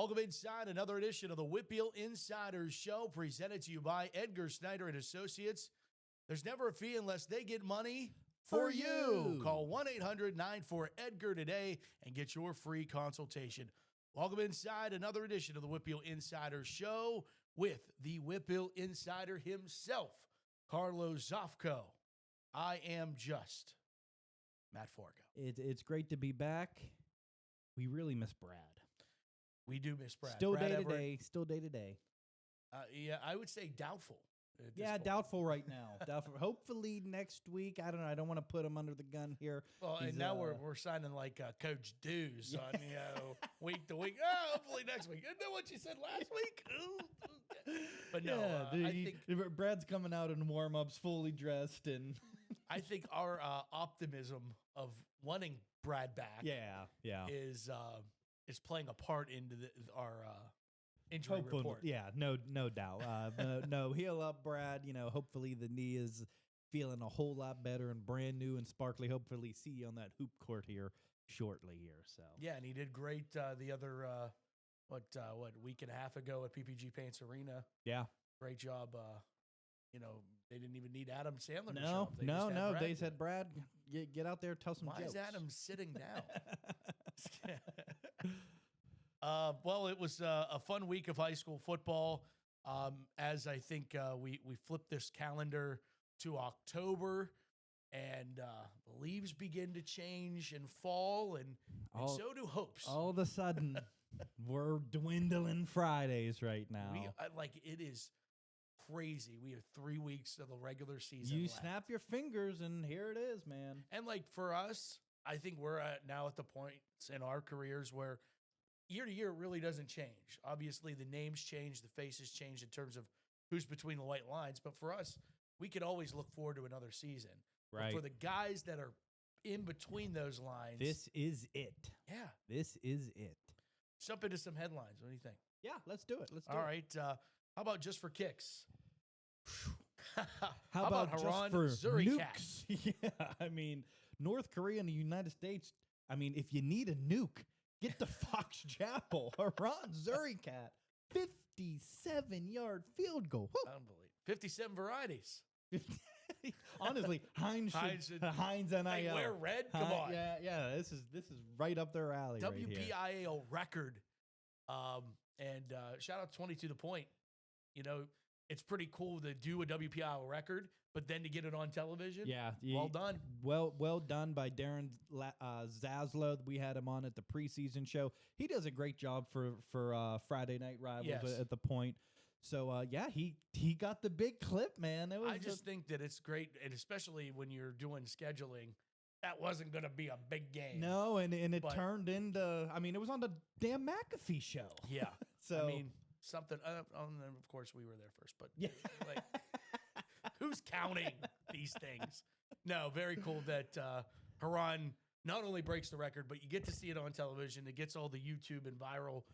Welcome inside another edition of the WPIAL Insiders Show, presented to you by Edgar Snyder and Associates. There's never a fee unless they get money for you. Call 1-800-94-EDGAR today and get your free consultation. Welcome inside another edition of the WPIAL Insiders Show with the WPIAL Insider himself, Carlos Zofko. I am just Matt Forgo. It's great to be back. We really miss Brad. We do miss Brad. Still Brad day Everett. to day. Still day to day. Yeah, I would say doubtful. Yeah, point. doubtful right now. Doubtful. Hopefully next week. I don't know. I don't want to put him under the gun here. Well, and now we're signing like Coach Dues on week to week. Oh, hopefully next week. Isn't that what you said last week? But no, yeah, I think Brad's coming out in warm-ups, fully dressed, and I think our optimism of wanting Brad back, is playing a part into our injury report. Yeah, no doubt. No, heal up, Brad. Hopefully the knee is feeling a whole lot better and brand new and sparkly. Hopefully see you on that hoop court here shortly here. So yeah, and he did great the other week and a half ago at PPG Paints Arena. Yeah, great job. They didn't even need Adam Sandler to show No, up. no. They said, Brad, get out there, tell some Why jokes. is Adam sitting down? Well, it was a fun week of high school football. As I think we flipped this calendar to October, and the leaves begin to change and fall, and so do hopes. All of a sudden, we're dwindling Fridays right now. It is crazy. We have 3 weeks of the regular season. You left. snap your fingers, and here it is, man. And for us, I think we're now at the point in our careers where year to year really doesn't change. Obviously, the names change, the faces change in terms of who's between the white lines. But for us, we could always look forward to another season. Right. But for the guys that are in between those lines, this is it. Yeah. This is it. Jump into some headlines. What do you think? Yeah, let's do it. All right. How about just for kicks? How about Haran just for Zuricat? nukes? Yeah, I mean, North Korea and the United States, if you need a nuke, get to Fox Chapel. Haran Zuricat, 57-yard field goal. Woo. Unbelievable. 57 varieties. Honestly, Heinz NIL. They wear red? Come on. Yeah. This is right up their alley. WPIAL record. And shout out 22 The Point. It's pretty cool to do a WPIAL record, but then to get it on television. Yeah. Well done. Well done by Darren Zaslow. We had him on at the preseason show. He does a great job for Friday Night Rivals at the Point. So, he got the big clip, man. I just think that it's great, and especially when you're doing scheduling, that wasn't going to be a big game. No, and it turned into, it was on the damn McAfee show. Yeah. So, something, of course, we were there first, but who's counting these things? No, very cool that Haran not only breaks the record, but you get to see it on television. It gets all the YouTube and viral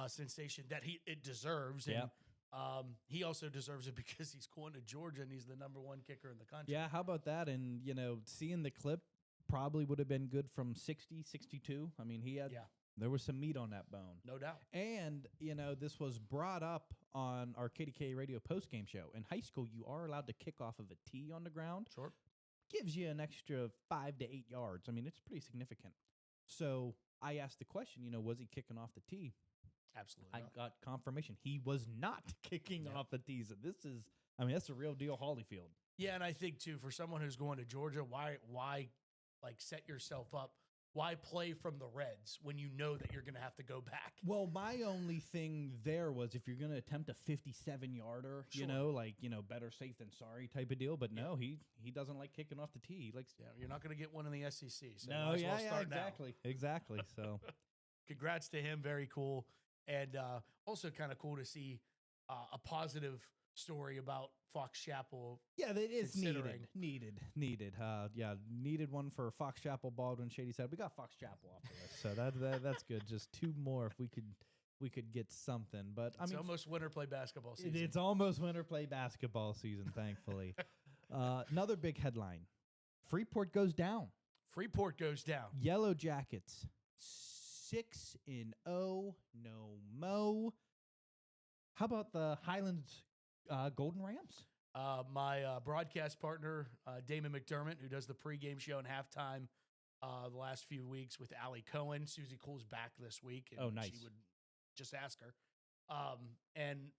sensation that it deserves. Yeah. And he also deserves it because he's going to Georgia and he's the #1 kicker in the country. Yeah, how about that? And, seeing the clip probably would have been good from 60, 62. There was some meat on that bone. No doubt. And, this was brought up on our KDK radio postgame show. In high school, you are allowed to kick off of a tee on the ground. Sure. Gives you an extra 5 to 8 yards. It's pretty significant. So I asked the question, was he kicking off the tee? Absolutely. I got confirmation. He was not kicking off the tees. This is, that's a real deal Holyfield. Yeah, and I think, too, for someone who's going to Georgia, why set yourself up? Why play from the Reds when you know that you're going to have to go back? Well, my only thing there was if you're going to attempt a 57-yarder, sure. Better safe than sorry type of deal. But no, he doesn't like kicking off the tee. He likes. Yeah, you're not going to get one in the SEC. So no, might as well start exactly. So, congrats to him. Very cool, and also kind of cool to see a positive story about Fox Chapel. Yeah, that is needed. Needed one for Fox Chapel. Baldwin Shady said we got Fox Chapel off the list, so that's good. Just 2 more if we could get something. But it's almost winter play basketball season. It's almost winter play basketball season, thankfully. Another big headline: Freeport goes down. Freeport goes down. Yellow Jackets 6-0, no mo. How about the Highlands Golden Rams? My broadcast partner, Damon McDermott, who does the pregame show and halftime the last few weeks with Allie Cohen. Susie Cole's back this week. And nice. She would just ask her. And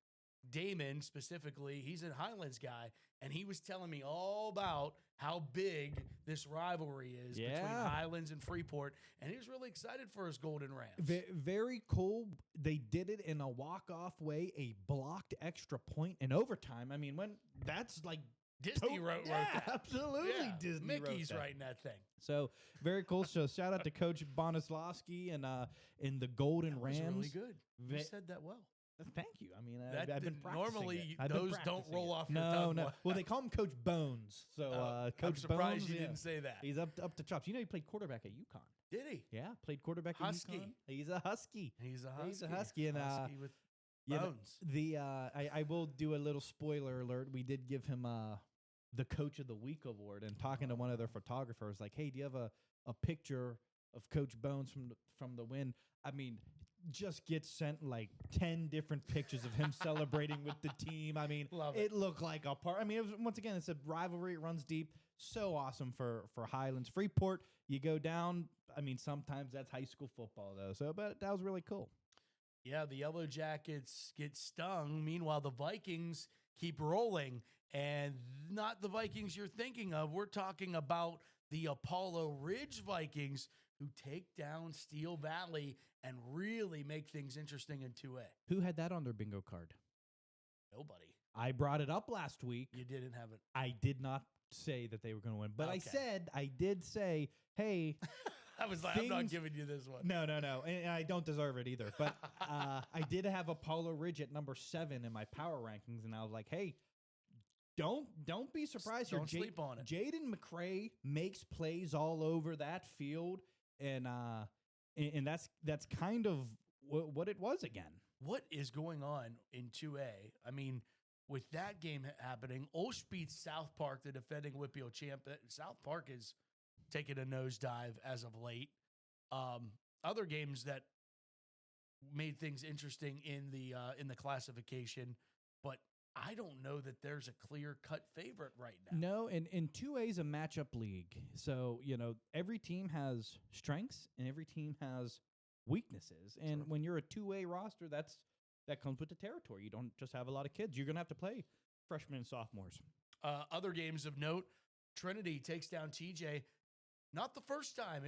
Damon specifically, he's a Highlands guy, and he was telling me all about how big this rivalry is between Highlands and Freeport, and he was really excited for his Golden Rams. Very cool. They did it in a walk-off way, a blocked extra point in overtime. I mean, when that's like Disney wrote that. Absolutely, yeah, Disney Mickey's wrote that. writing that thing. So very cool. So shout out to Coach Bonislavsky and in the Golden Rams. That was really good. You said that well. Thank you. I mean, I've been practicing normally it. those don't roll off your tongue. No. Well, they call him Coach Bones. So Coach I'm surprised Bones, you didn't say that. He's up to chops. You know, he played quarterback at UConn. Did he? Yeah, played quarterback at UConn. He's a Husky. He's a Husky. He's a Husky. And Husky with bones. I will do a little spoiler alert. We did give him the Coach of the Week award, and talking to one of their photographers, like, hey, do you have a picture of Coach Bones from the win? I mean, just gets sent like 10 different pictures of him celebrating with the team. I mean, it looked like a part. I mean, once again, it's a rivalry. It runs deep. So awesome for Highlands. Freeport, you go down. I mean, sometimes that's high school football, though. So, but that was really cool. Yeah, the Yellow Jackets get stung. Meanwhile, the Vikings keep rolling, and not the Vikings you're thinking of. We're talking about the Apollo Ridge Vikings, who take down Steel Valley and really make things interesting in 2A. Who had that on their bingo card? Nobody. I brought it up last week. You didn't have it. I did not say that they were going to win, but Okay. I did say, hey. I was like, I'm not giving you this one. No. And I don't deserve it either. But I did have Apollo Ridge at number 7 in my power rankings, and I was like, hey, don't be surprised. Don't sleep on it. Jaden McCray makes plays all over that field, and that's kind of what it was again. What is going on in 2A? I mean, with that game happening, Olsh beats South Park, the defending WPIAL champ. South Park is taking a nosedive as of late. Other games that made things interesting in the classification, but I don't know that there's a clear-cut favorite right now. No, and 2A is a matchup league. So, every team has strengths and every team has weaknesses. And when you're a 2A roster, that comes with the territory. You don't just have a lot of kids. You're going to have to play freshmen and sophomores. Other games of note, Trinity takes down TJ. Not the first time.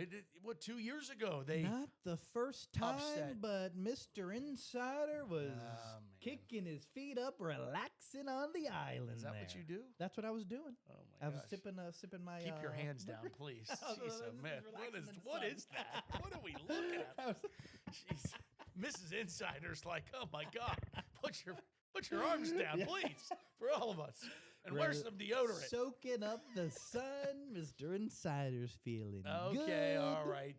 2 years ago? Not the first time, upset. But Mr. Insider was kicking his feet up, relaxing on the island. Is that what you do? That's what I was doing. Oh my I was sipping my. Keep your hands down, please. Jeez, man. What is that? What are we looking at? Jeez. Mrs. Insider's like, oh my God, put your arms down, please, for all of us. And wear some deodorant. Soaking up the sun, Mr. Insider's feeling good. Okay, all right.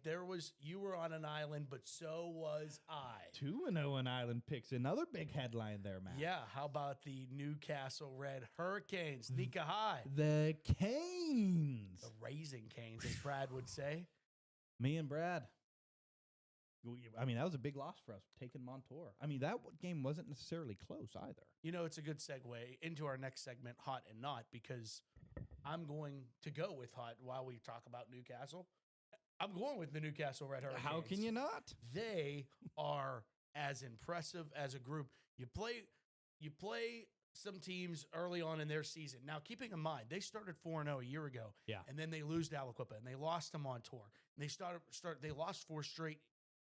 You were on an island, but so was I. 2-0 in Island picks. Another big headline there, Matt. Yeah, how about the Newcastle Red Hurricanes? Nika High. The Canes. The Raising Canes, as Brad would say. Me and Brad. I mean, that was a big loss for us, taking Montour. I mean, that game wasn't necessarily close either. It's a good segue into our next segment, Hot and Not, because I'm going to go with Hot while we talk about Newcastle. I'm going with the Newcastle Red Hurricanes. How can you not? They are as impressive as a group. You play some teams early on in their season. Now, keeping in mind, they started 4-0 a year ago. Yeah. And then they lose to Aliquippa, and they lost to Montour. And they lost 4 straight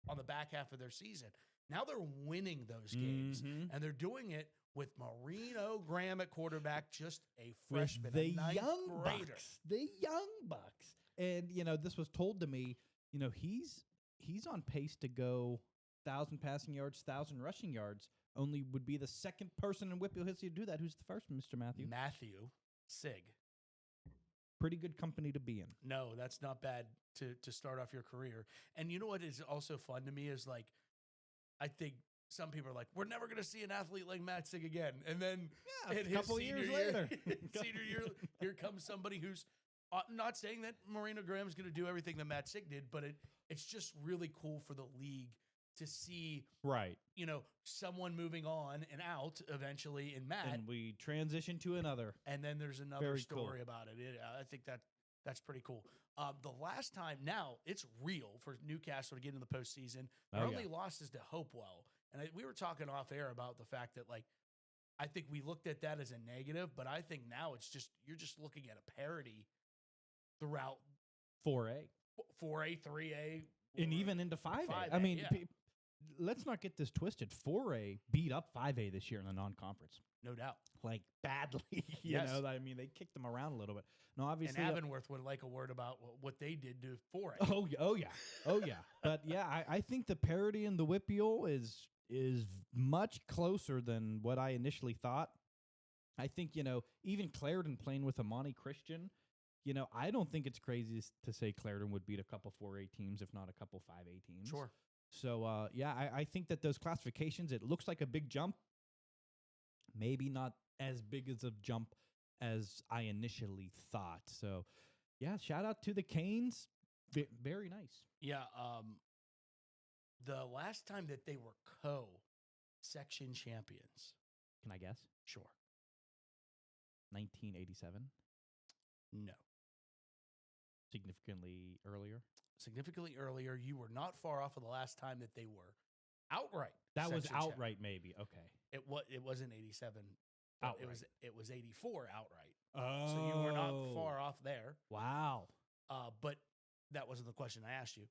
on the back half of their season. Now they're winning those games, and they're doing it with Marino Graham at quarterback, just a freshman, the a young grader. Bucks, the young Bucks. And this was told to me. He's on pace to go 1,000 passing yards, 1,000 rushing yards. Only would be the second person in WPIAL history to do that. Who's the first, Mr. Matthew? Matthew Sig. Pretty good company to be in. No, that's not bad to start off your career. And you know what is also fun to me is, like, I think some people are like, we're never going to see an athlete like Matt Sig again. And then a couple years later, senior year, here comes somebody who's Not saying that Marina Graham's going to do everything that Matt Sick did, but it's just really cool for the league to see, right? Someone moving on and out eventually in Matt, and we transition to another, and then there's another Very story cool. about it. I think that's pretty cool. The last time, now it's real for Newcastle to get into the postseason. Their only loss is to Hopewell, and we were talking off air about the fact that I think we looked at that as a negative, but I think now you're just looking at a parity throughout 4A, 3A, and even into 5A. I mean, let's not get this twisted. 4A beat up 5A this year in the non-conference. No doubt. Badly. you know, I mean, they kicked them around a little bit. No, obviously. And Avonworth would like a word about what they did to 4A. Oh, yeah. But, yeah, I think the parity in the WPIAL is much closer than what I initially thought. I think, even Clarendon playing with Amani Christian, I don't think it's crazy to say Clarendon would beat a couple 4A teams, if not a couple 5A teams. Sure. So, I think that those classifications, it looks like a big jump. Maybe not as big as a jump as I initially thought. So, yeah, shout out to the Canes. Very nice. Yeah. The last time that they were co-section champions. Can I guess? Sure. 1987? No. Significantly earlier? Significantly earlier. You were not far off of the last time that they were outright. That was outright, maybe. Okay. It wasn't 87. Outright. It was 84 outright. Oh. So you were not far off there. Wow. But that wasn't the question I asked you.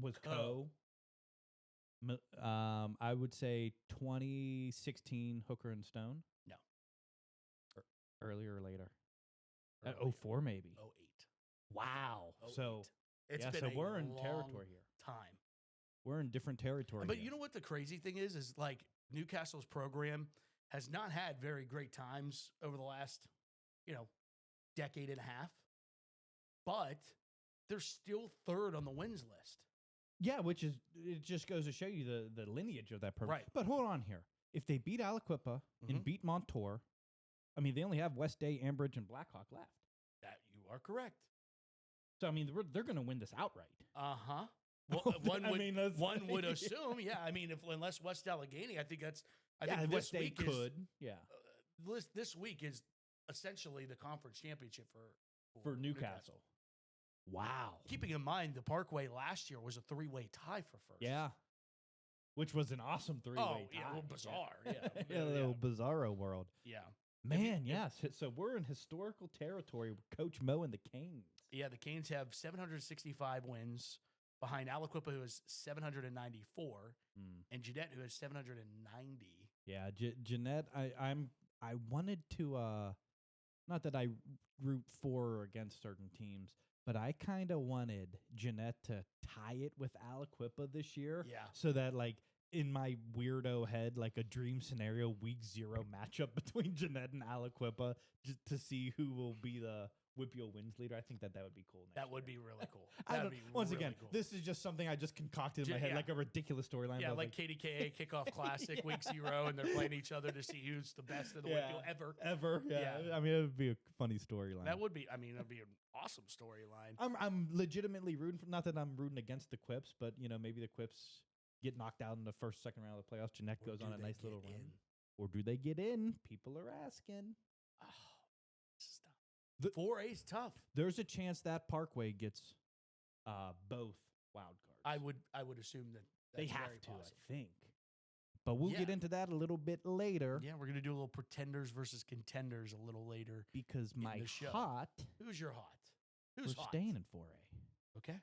Was co. I would say 2016 Hooker and Stone. No. Earlier or later? Earlier. 04 maybe. 08. Wow. 08. So it's been so a we're in long territory here. Time. We're in different territory. But here. you know what the crazy thing is Newcastle's program has not had very great times over the last, decade and a half. But they're still third on the wins list. Yeah, it just goes to show you the lineage of that program. Right. But hold on here. If they beat Aliquippa and beat Montour, I mean, they only have West Day, Ambridge, and Blackhawk left. That you are correct. So, I mean, they're going to win this outright. Uh-huh. Well, one would yeah. assume, yeah. I mean, unless West Allegheny, I think West Day could. This week is essentially the conference championship for Newcastle. Wow. Keeping in mind, the Parkway last year was a 3-way tie for first. Yeah. Which was an awesome 3-way tie. Oh, yeah, a little bizarre. Yeah. A little bizarro world. Yeah. Man, yes. So we're in historical territory with Coach Mo and the Canes. Yeah, the Canes have 765 wins behind Aliquippa, who has 794, and Jeanette, who has 790. Yeah, Jeanette, I wanted to, not that I root for or against certain teams, but I kind of wanted Jeanette to tie it with Aliquippa this year. Yeah. So that, in my weirdo head, a dream scenario, week 0 matchup between Jeanette and Aliquippa just to see who will be the WPIAL wins leader. I think that would be cool. That would be really cool. Once again, this is just something I just concocted in my head, like a ridiculous storyline. Yeah, like KDKA Kickoff Classic, week 0, and they're playing each other to see who's the best in the WPIAL ever. Ever, yeah. I mean, it would be a funny storyline. That would be, it'd be an awesome storyline. I'm legitimately rooting for, not that I'm rooting against the Quips, but, maybe the Quips get knocked out in the first, second round of the playoffs. Jeanette goes on a nice little run. Or do they get in? People are asking. Oh, stop. 4A's tough. There's a chance that Parkway gets both wild cards. I would assume that they have very to, possible. I think. But we'll get into that a little bit later. Yeah, we're going to do a little pretenders versus contenders a little later. Because my hot... Who's your hot? We're staying in 4A. Okay.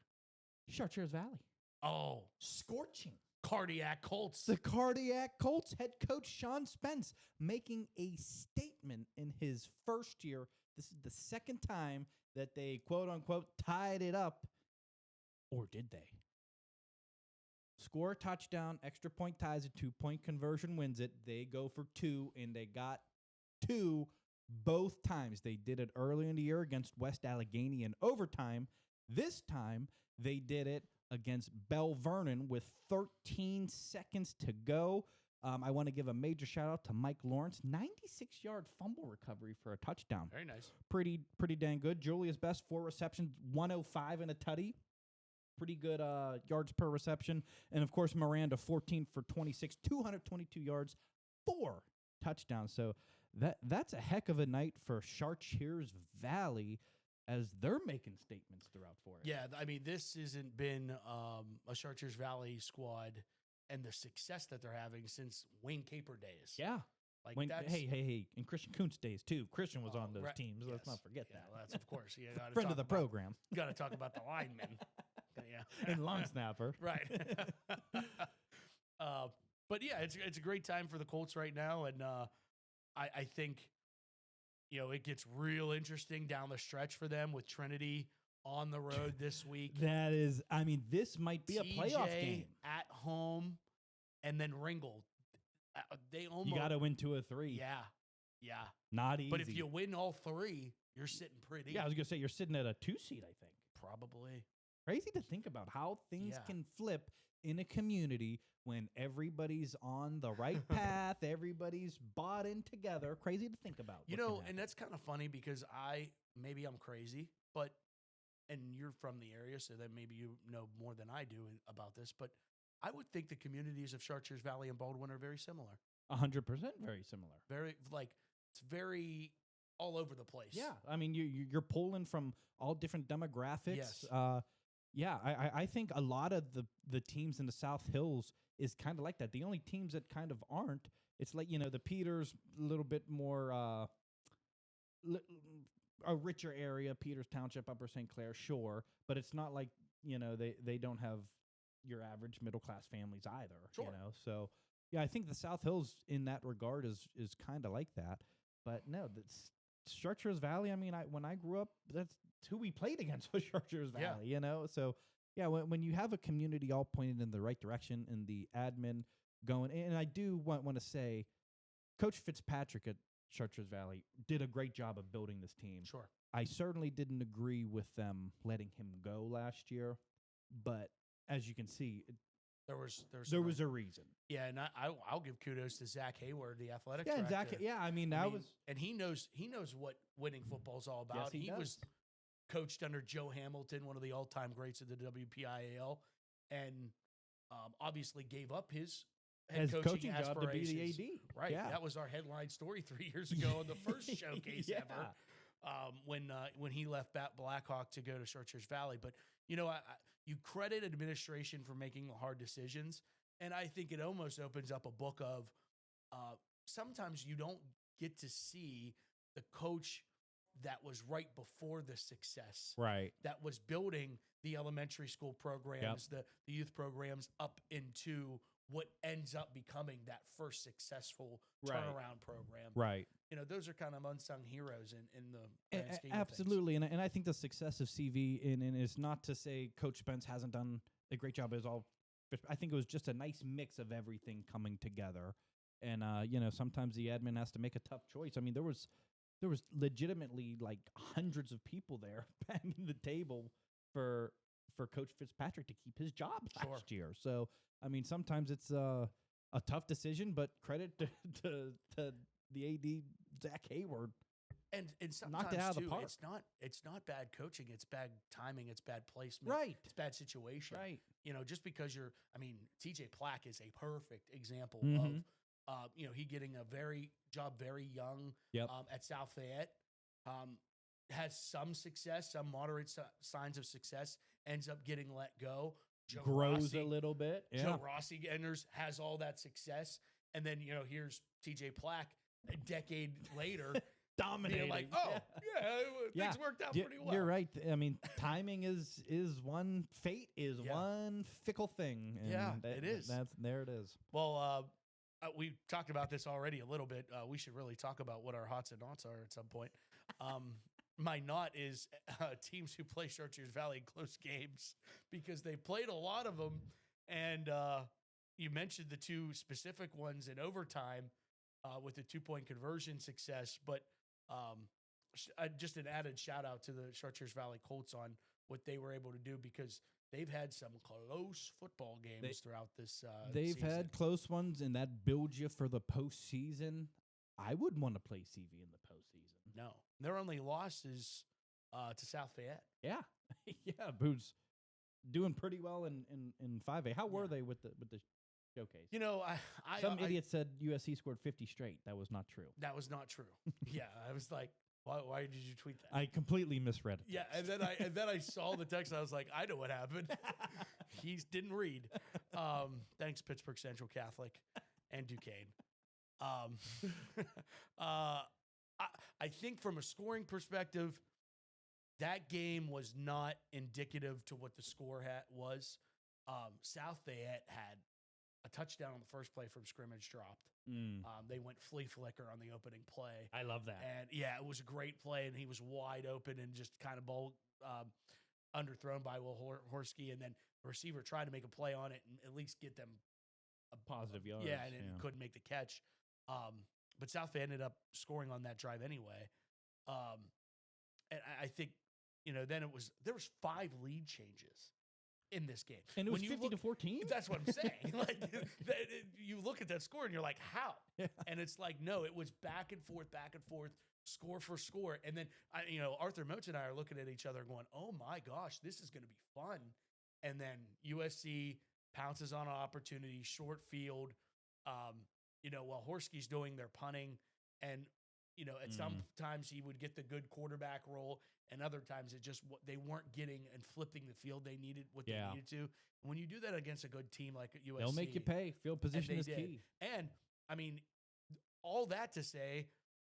Chartiers Valley. Oh. Scorching. Cardiac Colts. The Cardiac Colts head coach Sean Spence making a statement in his first year. This is the second time that they, quote-unquote, tied it up. Or did they? Score a touchdown, extra point ties a 2-point conversion wins it. They go for 2, and they got 2 both times. They did it early in the year against West Allegheny in overtime. This time, they did it against Bell Vernon with 13 seconds to go. I want to give a major shout out to Mike Lawrence, 96-yard fumble recovery for a touchdown. Very nice. Pretty dang good. Julius Best, 4 receptions, 105 and a tutty. Pretty good yards per reception. And, of course, Miranda, 14 for 26, 222 yards, 4 touchdowns. So that's a heck of a night for Chartiers Valley as they're making statements throughout for it. Yeah, I mean, this hasn't been a Chartiers Valley squad and the success that they're having since Wayne Caper days. Yeah. Like hey, and Christian Kuntz days too. Christian was on those teams. Let's not forget that. Well, that's of course. You gotta friend of the program. Got to talk about the linemen. Yeah, and long snapper. Right. But yeah, it's a great time for the Colts right now, and I think it gets real interesting down the stretch for them with Trinity on the road this week. That is, I mean, this might be a playoff game at home, and then Ringgold. They almost you got to win 2 of 3. Yeah, not easy. But if you win all 3, you're sitting pretty. Yeah, I was gonna say you're sitting at a 2 seed. I think probably. Crazy to think about how things can flip in a community when everybody's on the right path, everybody's bought in together. Crazy to think about. And that's kind of funny because maybe I'm crazy, and you're from the area, so then maybe you know more than I do about this, but I would think the communities of Chartiers Valley and Baldwin are very similar. 100% very similar. Very, it's very all over the place. Yeah, I mean, you're pulling from all different demographics. Yes. I think a lot of the teams in the South Hills is kind of like that. The only teams that kind of aren't, it's like, the Peters, a little bit more a richer area, Peters Township, Upper St. Clair, sure, but it's not like, they don't have your average middle-class families either, sure. So, yeah, I think the South Hills in that regard is kind of like that. But no, that's Chartiers Valley, I mean, when I grew up, that's who we played against was Chartiers Valley, So, yeah, when you have a community all pointed in the right direction and the admin going, and I do want to say, Coach Fitzpatrick at Chartiers Valley did a great job of building this team. Sure. I certainly didn't agree with them letting him go last year, but as you can see, there was a reason. Yeah, and I'll give kudos to Zach Hayward, the athletic director. Zach. Yeah, I mean, and he knows what winning football's all about. Yes, he was coached under Joe Hamilton, one of the all-time greats of the WPIAL, and obviously gave up his head coaching job to be the AD. Right. Yeah. That was our headline story 3 years ago on the first showcase ever. When he left Blackhawk to go to Chartiers Valley. But, you credit administration for making hard decisions, and I think it almost opens up a book of sometimes you don't get to see the coach that was right before the success. Right. That was building the elementary school programs, the youth programs up into what ends up becoming that first successful turnaround program. Right. Those are kind of unsung heroes in the grand scheme absolutely. Of things. And I think the success of CV and is not to say Coach Spence hasn't done a great job. I think it was just a nice mix of everything coming together. And, sometimes the admin has to make a tough choice. I mean, there was legitimately like hundreds of people there banging the table for Coach Fitzpatrick to keep his job last year. So, I mean, sometimes it's a tough decision, but credit to the AD, Zach Hayward. And sometimes knocked it out too, of the park. It's not bad coaching. It's bad timing. It's bad placement. Right. It's bad situation. Right. Just because TJ Plack is a perfect example of, he getting a very young at South Fayette, has some success, some moderate signs of success, ends up getting let go. Joe grows Rossi, a little bit. Yeah. Joe Rossi enters, has all that success. And then, here's TJ Plack a decade later. Dominating. Like, things worked out pretty well. You're right. I mean, timing is one, fate is one fickle thing. And it is. There it is. Well, we talked about this already a little bit. We should really talk about what our hots and naughts are at some point. My knot is teams who play Chartiers Valley in close games because they played a lot of them. And you mentioned the 2 specific ones in overtime with the 2-point conversion success. But just an added shout out to the Chartiers Valley Colts on what they were able to do because they've had some close football games throughout this They've season. had close ones, and that builds you for the postseason. I wouldn't want to play CV in the postseason. No. Their only loss is to South Fayette. Yeah. Yeah, who's doing pretty well in 5A. How were they with the showcase? You know, Some idiot said USC scored 50 straight. That was not true. That was not true. Yeah, I was like, why did you tweet that? I completely misread it. Yeah, and then I saw the text and I was like, I know what happened. He didn't read. Thanks, Pittsburgh Central Catholic and Duquesne. I think from a scoring perspective, that game was not indicative to what the score was. South Fayette had a touchdown on the first play from scrimmage dropped. They went flea flicker on the opening play. I love that. And yeah, it was a great play, and he was wide open and just kind of ball underthrown by Will Horsky, and then the receiver tried to make a play on it and at least get them a positive yards. Yeah, and couldn't make the catch. But South Bay ended up scoring on that drive anyway. And I think, then there was 5 lead changes in this game. And it was 50-14? That's what I'm saying. You look at that score and you're like, how? Yeah. And it's like, no, it was back and forth, score for score. And then, Arthur Motes and I are looking at each other going, oh my gosh, this is going to be fun. And then USC pounces on an opportunity, short field, while Horsky's doing their punting. And, at sometimes he would get the good quarterback role, and other times it just they weren't getting and flipping the field they needed they needed to. And when you do that against a good team like USC, they'll make you pay. Field position is key. And I mean, all that to say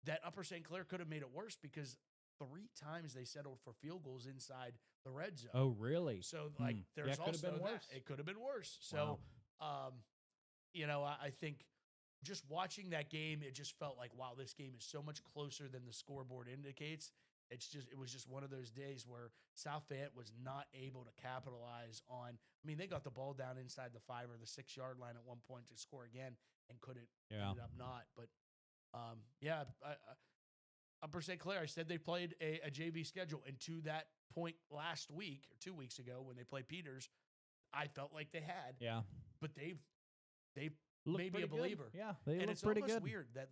that Upper St. Clair could have made it worse because 3 times they settled for field goals inside the red zone. Oh, really? So there's also that. It could have been worse. So, I think just watching that game, it just felt like, wow, this game is so much closer than the scoreboard indicates. It was just one of those days where South Fayette was not able to capitalize on. I mean, they got the ball down inside the 5 or the 6 yard line at one point to score again and couldn't. Ended up not. But Upper St. Clair, I said they played a JV schedule, and to that point last week or 2 weeks ago when they played Peters, I felt like they had. Yeah. But they've made me a believer. Yeah, they and look it's pretty almost good. Weird that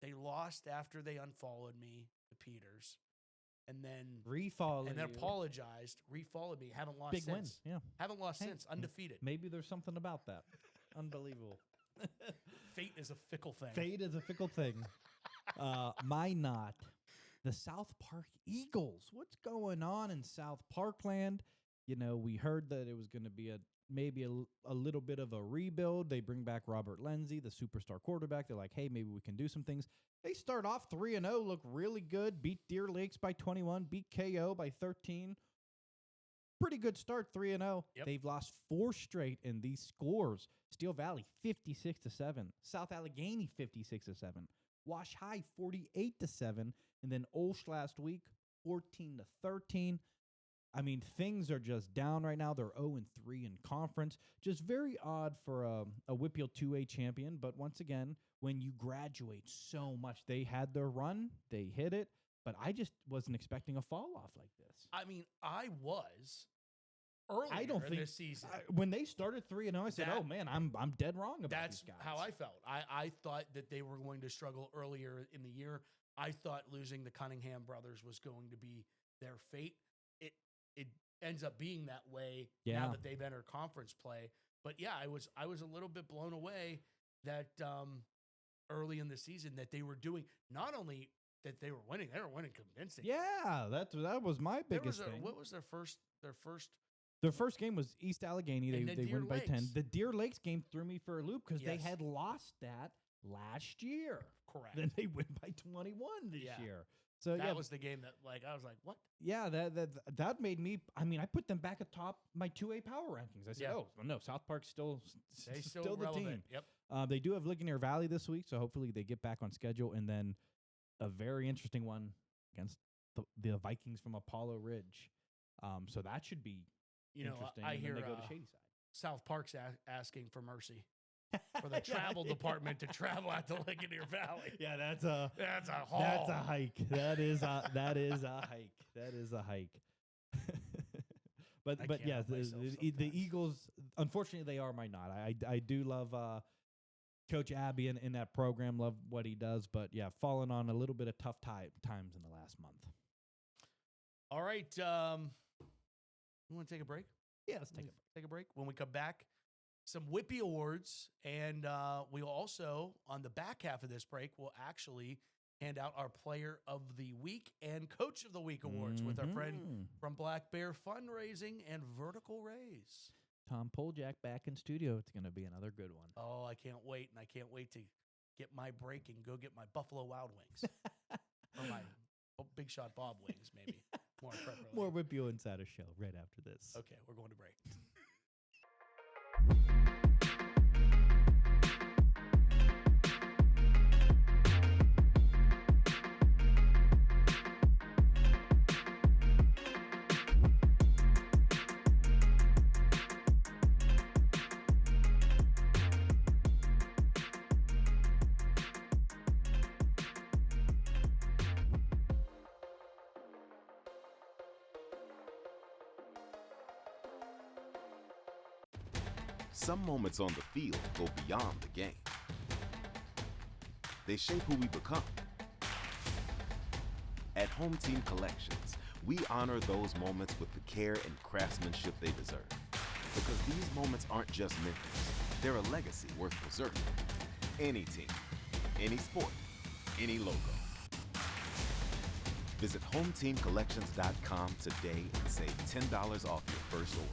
they lost after they unfollowed me to Peters, and then apologized, refollowed me. Haven't lost big since. Win. Yeah, haven't lost since. Undefeated. Maybe there's something about that. Unbelievable. Fate is a fickle thing. Fate is a fickle thing. The South Park Eagles. What's going on in South Parkland? We heard that it was going to be maybe a little bit of a rebuild. They bring back Robert Lindsey, the superstar quarterback. They're like, hey, maybe we can do some things. They start off 3-0, look really good, beat Deer Lakes by 21, beat KO by 13. Pretty good start, 3-0. Yep. They've lost 4 straight in these scores. Steel Valley, 56-7. South Allegheny, 56-7. Wash High, 48-7. And then Olsh last week, 14-13. I mean, things are just down right now. They're 0-3 in conference. Just very odd for a WPIAL 2A champion. But once again, when you graduate so much, they had their run, they hit it. But I just wasn't expecting a fall off like this. I mean, I was earlier in this season. When they started 3-0, I said, "Oh man, I'm dead wrong about these guys." That's how I felt. I thought that they were going to struggle earlier in the year. I thought losing the Cunningham brothers was going to be their fate. It ends up being that way now that they've entered conference play. But yeah, I was a little bit blown away that early in the season that they were doing not only that they were winning convincing. Yeah, that was my biggest thing. What was their first? Their first game was East Allegheny. They win by 10. The Deer Lakes game threw me for a loop because they had lost that last year. Correct. Then they win by 21 this year. So that was the game that I was like, what? Yeah, that made me. I mean, I put them back atop my 2A power rankings. I said, oh no, South Park's still the team. Yep. They do have Ligonier Valley this week, so hopefully they get back on schedule. And then a very interesting one against the Vikings from Apollo Ridge. So that should be interesting. I hear they go to Shadyside. South Park's asking for mercy. For the travel department to travel out to Ligonier Valley. Yeah, that's a haul. That's a hike. That is a hike. That is a hike. But yeah, the Eagles, unfortunately, they are my nod. I do love Coach Abby in that program, love what he does, but yeah, falling on a little bit of tough times in the last month. All right. You want to take a break? Yeah, let's take a break. When we come back, some WIPY Awards, and we'll also, on the back half of this break, we'll actually hand out our Player of the Week and Coach of the Week awards with our friend from Black Bear Fundraising and Vertical Raise. Tom Poljak back in studio. It's going to be another good one. Oh, I can't wait, and I can't wait to get my break and go get my Buffalo Wild Wings. Or my Big Shot Bob wings, maybe. More WPIAL Insider Show right after this. Okay, we're going to break. Some moments on the field go beyond the game. They shape who we become. At Home Team Collections, we honor those moments with the care and craftsmanship they deserve. Because these moments aren't just memories, they're a legacy worth preserving. Any team, any sport, any logo. Visit HomeTeamCollections.com today and save $10 off your first order.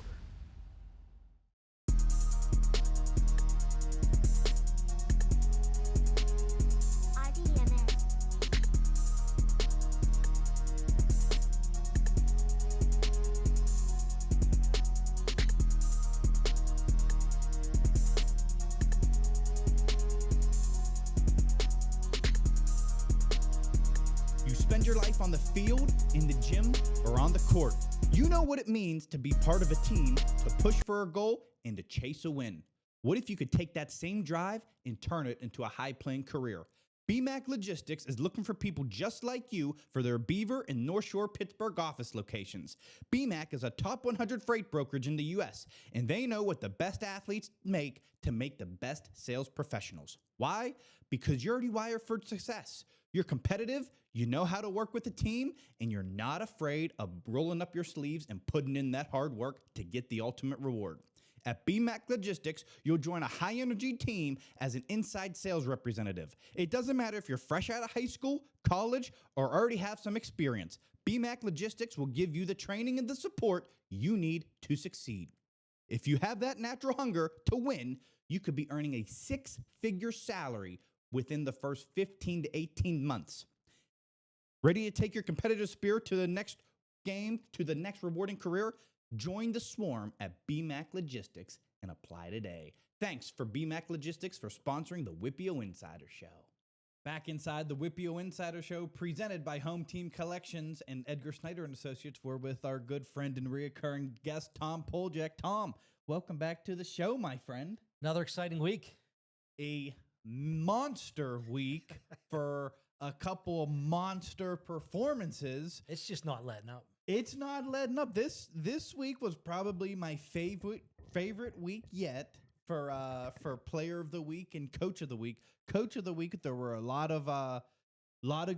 Your life on the field, in the gym, or on the court. You know what it means to be part of a team, to push for a goal, and to chase a win. What if you could take that same drive and turn it into a high-paying career? BMAC Logistics is looking for people just like you for their Beaver and North Shore Pittsburgh office locations. BMAC is a top 100 freight brokerage in the U.S., and they know what the best athletes make to make the best sales professionals. Why? Because you're already wired for success. You're competitive, you know how to work with a team, and you're not afraid of rolling up your sleeves and putting in that hard work to get the ultimate reward. At BMAC Logistics, you'll join a high-energy team as an inside sales representative. It doesn't matter if you're fresh out of high school, college, or already have some experience. BMAC Logistics will give you the training and the support you need to succeed. If you have that natural hunger to win, you could be earning a six-figure salary within the first 15 to 18 months. Ready to take your competitive spirit to the next game, to the next rewarding career? Join the swarm at BMAC Logistics and apply today. Thanks for BMAC Logistics for sponsoring the WPIAL Insider Show. Back inside the WPIAL Insider Show, presented by Home Team Collections and Edgar Snyder and Associates. We're with our good friend and reoccurring guest, Tom Poljak. Tom, welcome back to the show, my friend. Another exciting week. A monster week for a couple of monster performances. It's just not letting up. It's not letting up. This week was probably my favorite week yet for Player of the Week and Coach of the Week. Coach of the Week, there were a lot of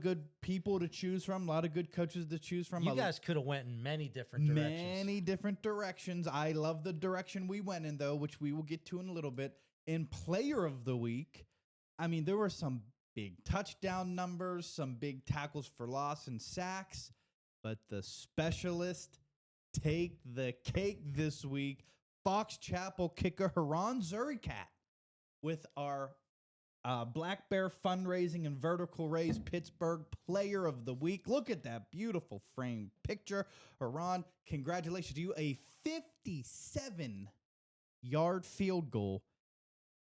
good people to choose from, a lot of good coaches to choose from. You guys could have went in many different directions. Many different directions. I love the direction we went in, though, which we will get to in a little bit. In Player of the Week, I mean, there were some big touchdown numbers, some big tackles for loss and sacks, but the specialists take the cake this week. Fox Chapel kicker Haran Zuricat with our Black Bear Fundraising and Vertical Raise Pittsburgh Player of the Week. Look at that beautiful frame picture. Haran, congratulations to you. A 57-yard field goal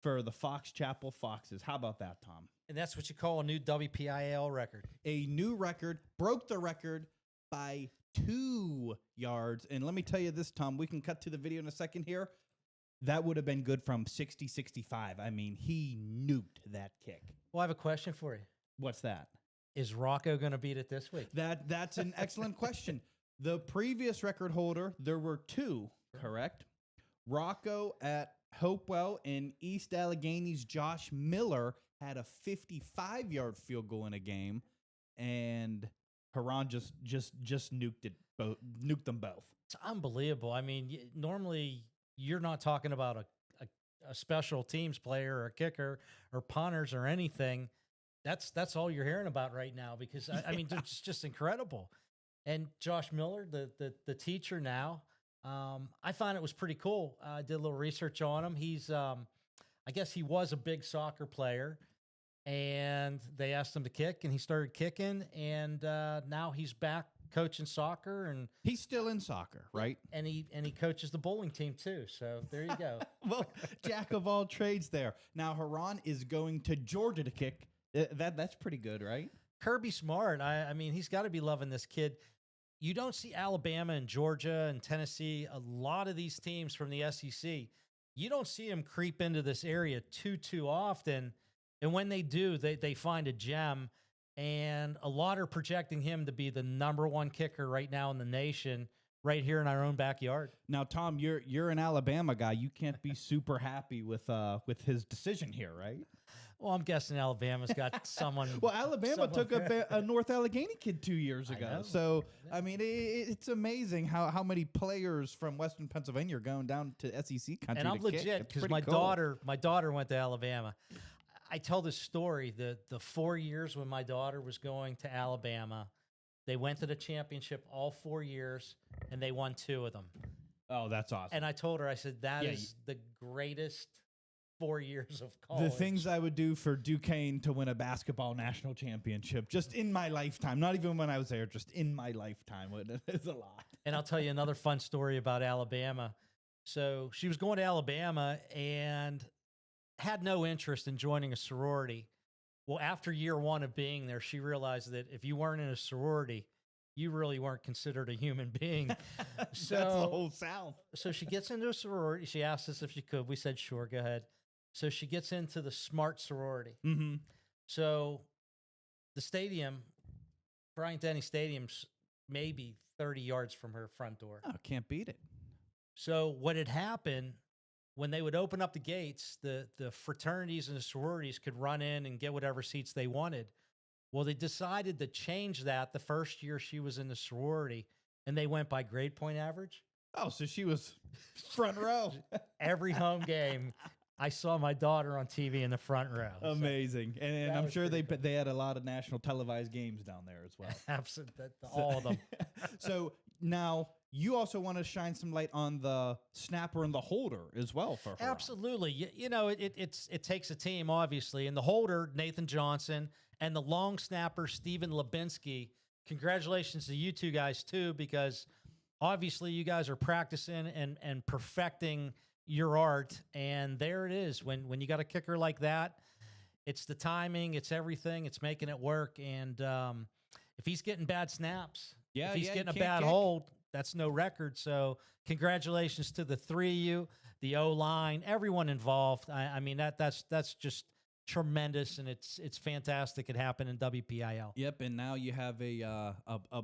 for the Fox Chapel Foxes. How about that, Tom? And that's what you call a new WPIAL record. A new record, broke the record by 2 yards. And let me tell you this, Tom, we can cut to the video in a second here. That would have been good from 60, 65. I mean, he nuked that kick. Well, I have a question for you. What's that? Is Rocco going to beat it this week? That's an excellent question. The previous record holder, there were two, correct? Rocco at Hopewell and East Allegheny's Josh Miller had a 55-yard field goal in a game, and Haran just nuked them both. It's unbelievable. I mean, normally you're not talking about a special teams player or a kicker or punters or anything. That's all you're hearing about right now because, I mean, it's just incredible. And Josh Miller, the teacher now, I found it was pretty cool. I did a little research on him. He's, I guess he was a big soccer player, and they asked him to kick, and he started kicking, and now he's back coaching soccer, and he's still in soccer, right? And he coaches the bowling team too. So there you go. Well, jack of all trades there. Now Haran is going to Georgia to kick. That's pretty good, right? Kirby Smart. I mean, he's got to be loving this kid. You don't see Alabama and Georgia and Tennessee, a lot of these teams from the SEC, you don't see them creep into this area too often. And when they do, they find a gem. And a lot are projecting him to be the #1 kicker right now in the nation, right here in our own backyard. Now, Tom, you're an Alabama guy. You can't be super happy with his decision here, right? Well, I'm guessing Alabama's got someone. Well, Alabama took a North Allegheny kid 2 years ago. So, I mean, it's amazing how many players from Western Pennsylvania are going down to SEC country. And I'm legit because my daughter went to Alabama. I tell this story, the 4 years when my daughter was going to Alabama, they went to the championship all 4 years, and they won 2 of them. Oh, that's awesome. And I told her, I said, that is the greatest 4 years of college. The things I would do for Duquesne to win a basketball national championship, just in my lifetime, not even when I was there, just in my lifetime, it's a lot. And I'll tell you another fun story about Alabama. So she was going to Alabama and had no interest in joining a sorority. Well, after year 1 of being there, she realized that if you weren't in a sorority, you really weren't considered a human being. So that's the whole South. So she gets into a sorority. She asked us if she could. We said, sure, go ahead. So she gets into the smart sorority. Mm-hmm. So the stadium, Bryant-Denny Stadium's maybe 30 yards from her front door. Oh, can't beat it. So what had happened, when they would open up the gates, the fraternities and the sororities could run in and get whatever seats they wanted. Well, they decided to change that the first year she was in the sorority, and they went by grade point average. Oh, so she was front row. Every home game, I saw my daughter on TV in the front row. Amazing. So, and I'm sure they had a lot of national televised games down there as well. Absolutely. All of them. So now you also want to shine some light on the snapper and the holder as well for Haran. Absolutely. You know, it takes a team, obviously. And the holder, Nathan Johnson, and the long snapper, Steven Lubinsky. Congratulations to you two guys, too, because obviously you guys are practicing and perfecting your art. And there it is. When you got a kicker like that, it's the timing, it's everything, it's making it work. And if he's getting bad snaps, if he's getting a bad hold, that's no record. So congratulations to the 3 of you, the O-line, everyone involved. I mean, that's just tremendous, and it's fantastic. It happened in WPIAL. Yep, and now you have a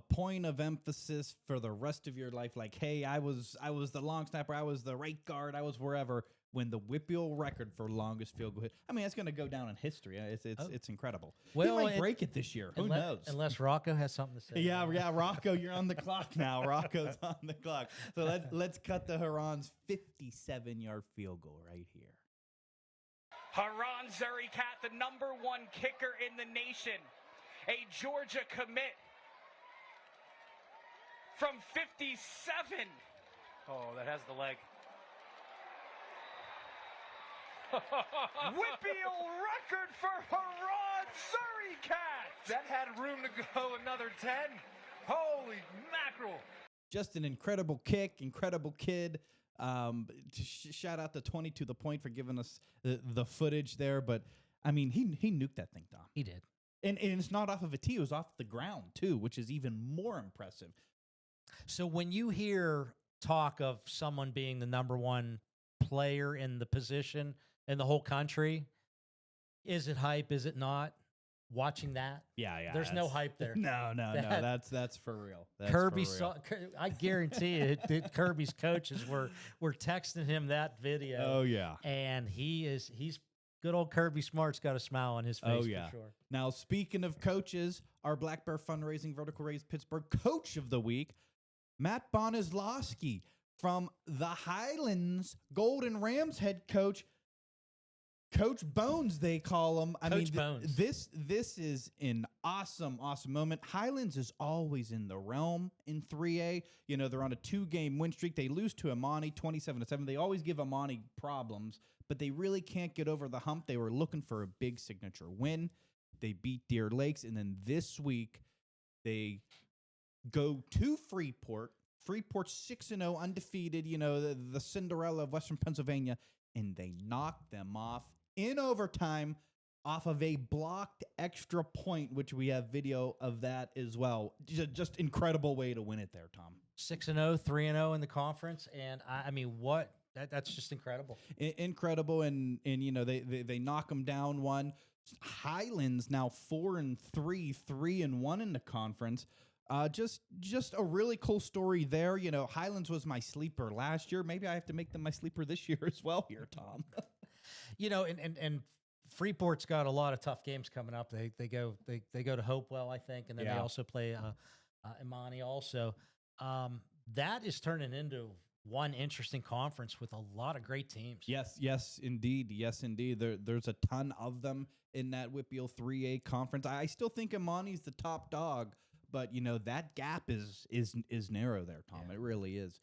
point of emphasis for the rest of your life. Like, hey, I was the long snapper, I was the right guard, I was wherever. When the WPIAL record for longest field goal hit, I mean, it's going to go down in history. It's incredible. Well, he might break it this year. Who knows? Unless Rocco has something to say. Yeah, Rocco, you're on the clock now. Rocco's on the clock. So let's cut to Haran's 57-yard field goal right here. Haran Zurikat, the #1 kicker in the nation, a Georgia commit from 57. Oh, that has the leg. WIPY record for Haran Zurikat. That had room to go another 10. Holy mackerel. Just an incredible kick, incredible kid. Shout out to 22 The Point for giving us the footage there. But, I mean, he nuked that thing, Tom. He did. And it's not off of a tee. It was off the ground, too, which is even more impressive. So when you hear talk of someone being the #1 player in the position in the whole country, is it hype? Is it not? watching that. Yeah. There's no hype there. No. That's for real. That's Kirby for real. saw. I guarantee you, Kirby's coaches were texting him that video. Oh yeah. And he's good old Kirby Smart's got a smile on his face. Oh yeah. For sure. Now speaking of coaches, our Black Bear Fundraising Vertical Raise Pittsburgh Coach of the Week, Matt Bonizlowski from the Highlands Golden Rams head coach. Coach Bones, they call him. Coach Bones. This is an awesome moment. Highlands is always in the realm in 3A. You know, they're on a 2-game win streak. They lose to Amani 27-7. They always give Amani problems, but they really can't get over the hump. They were looking for a big signature win. They beat Deer Lakes, and then this week they go to Freeport. Freeport's 6-0, undefeated, you know, the Cinderella of Western Pennsylvania, and they knock them off in overtime off of a blocked extra point, which we have video of that as well. Just incredible way to win it there, Tom. 6-0, 3-0 in the conference, and I mean, what? That's just incredible. Incredible, and you know they knock them down one. Highlands now 4-3, 3-1 in the conference. Just a really cool story there. You know, Highlands was my sleeper last year. Maybe I have to make them my sleeper this year as well here, Tom. You know, and Freeport's got a lot of tough games coming up. They go to Hopewell, I think, and then they also play Imani also. That is turning into one interesting conference with a lot of great teams. Yes, indeed. There's a ton of them in that WPIAL 3A conference. I still think Imani's the top dog, but you know that gap is narrow there, Tom. Yeah. It really is.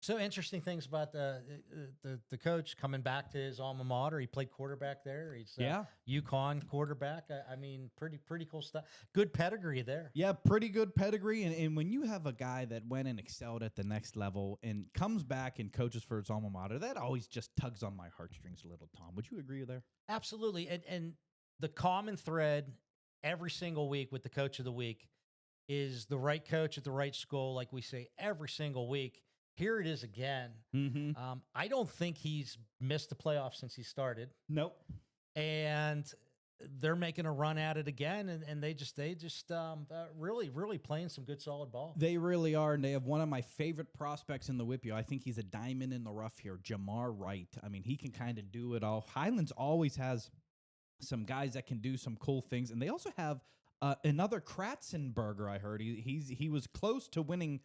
So interesting things about the coach coming back to his alma mater. He played quarterback there. He's UConn quarterback. I mean, pretty cool stuff. Good pedigree there. Yeah, pretty good pedigree. And when you have a guy that went and excelled at the next level and comes back and coaches for his alma mater, that always just tugs on my heartstrings a little, Tom. Would you agree there? Absolutely. And the common thread every single week with the coach of the week is the right coach at the right school, like we say every single week. Here it is again. Mm-hmm. I don't think he's missed the playoffs since he started. Nope. And they're making a run at it again, and they just really playing some good solid ball. They really are, and they have one of my favorite prospects in the WPIAL. I think he's a diamond in the rough here, Jamar Wright. I mean, he can kind of do it all. Highlands always has some guys that can do some cool things, and they also have another Kratzenberger. I heard he was close to winning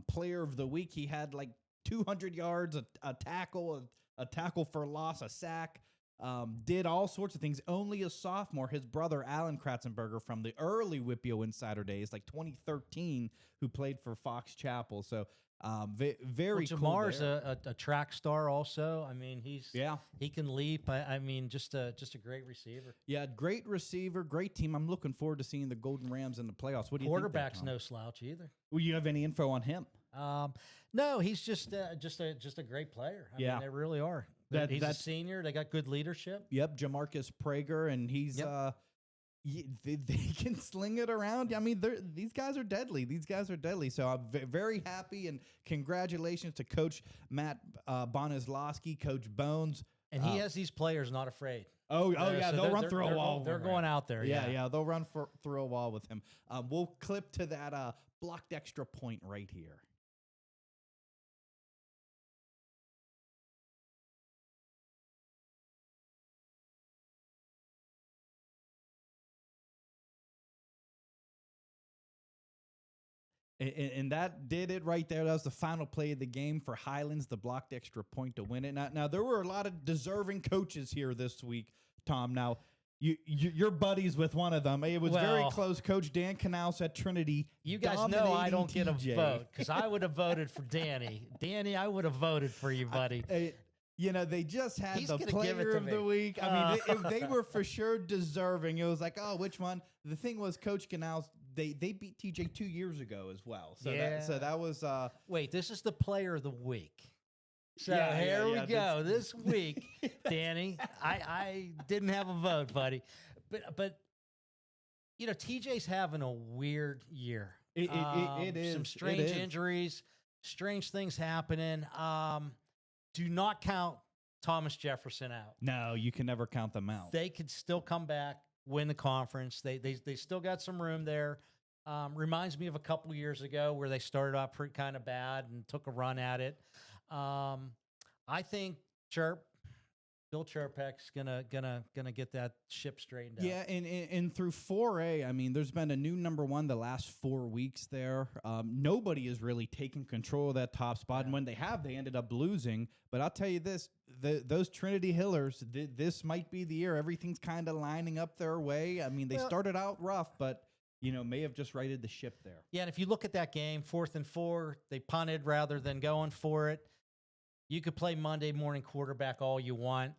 player of the week. He had like 200 yards, a tackle for loss, a sack, did all sorts of things. Only a sophomore. His brother Alan Kratzenberger from the early WPIAL Insider days, like 2013, who played for Fox Chapel. So very cool. Jamar's a track star also. I mean, he can leap. I mean, just a great receiver. Yeah, great receiver, great team. I'm looking forward to seeing the Golden Rams in the playoffs. What do you think? Quarterback's no slouch either. Well, you have any info on him? No, he's just a great player. I mean, they really are. He's a senior. They got good leadership. Yep, Jamarcus Prager, and he's they can sling it around. I mean, these guys are deadly. So I'm very happy, and congratulations to Coach Matt Bonizlowski, Coach Bones. And he has these players not afraid. Oh yeah, they'll run through a wall. They're going out there. Yeah, they'll run through a wall with him. We'll clip to that blocked extra point right here. And that did it right there. That was the final play of the game for Highlands, the blocked extra point to win it. Now there were a lot of deserving coaches here this week, Tom. Now, you're buddies with one of them. It was very close. Coach Dan Canals at Trinity. You guys know I don't get a vote because I would have voted for Danny. Danny, I would have voted for you, buddy. You know, they just had the player of the week. I mean, they were for sure deserving. It was like, oh, which one? The thing was, Coach Canals, they beat TJ 2 years ago as well. So that was. Wait, this is the player of the week. So here we go. This week, Danny, I didn't have a vote, buddy, but you know, TJ's having a weird year. It is some strange injuries, strange things happening. Do not count Thomas Jefferson out. No, you can never count them out. They could still come back. win the conference. They still got some room there. Reminds me of a couple years ago where they started off pretty kind of bad and took a run at it. I think Bill Chirpek's gonna get that ship straightened out. Yeah, and through 4A, I mean, there's been a new number one the last 4 weeks there. Nobody is really taking control of that top spot, and when they have, they ended up losing. But I'll tell you this: those Trinity Hillers, this might be the year. Everything's kind of lining up their way. I mean, they started out rough, but may have just righted the ship there. Yeah, and if you look at that game, 4th and 4, they punted rather than going for it. You could play Monday morning quarterback all you want.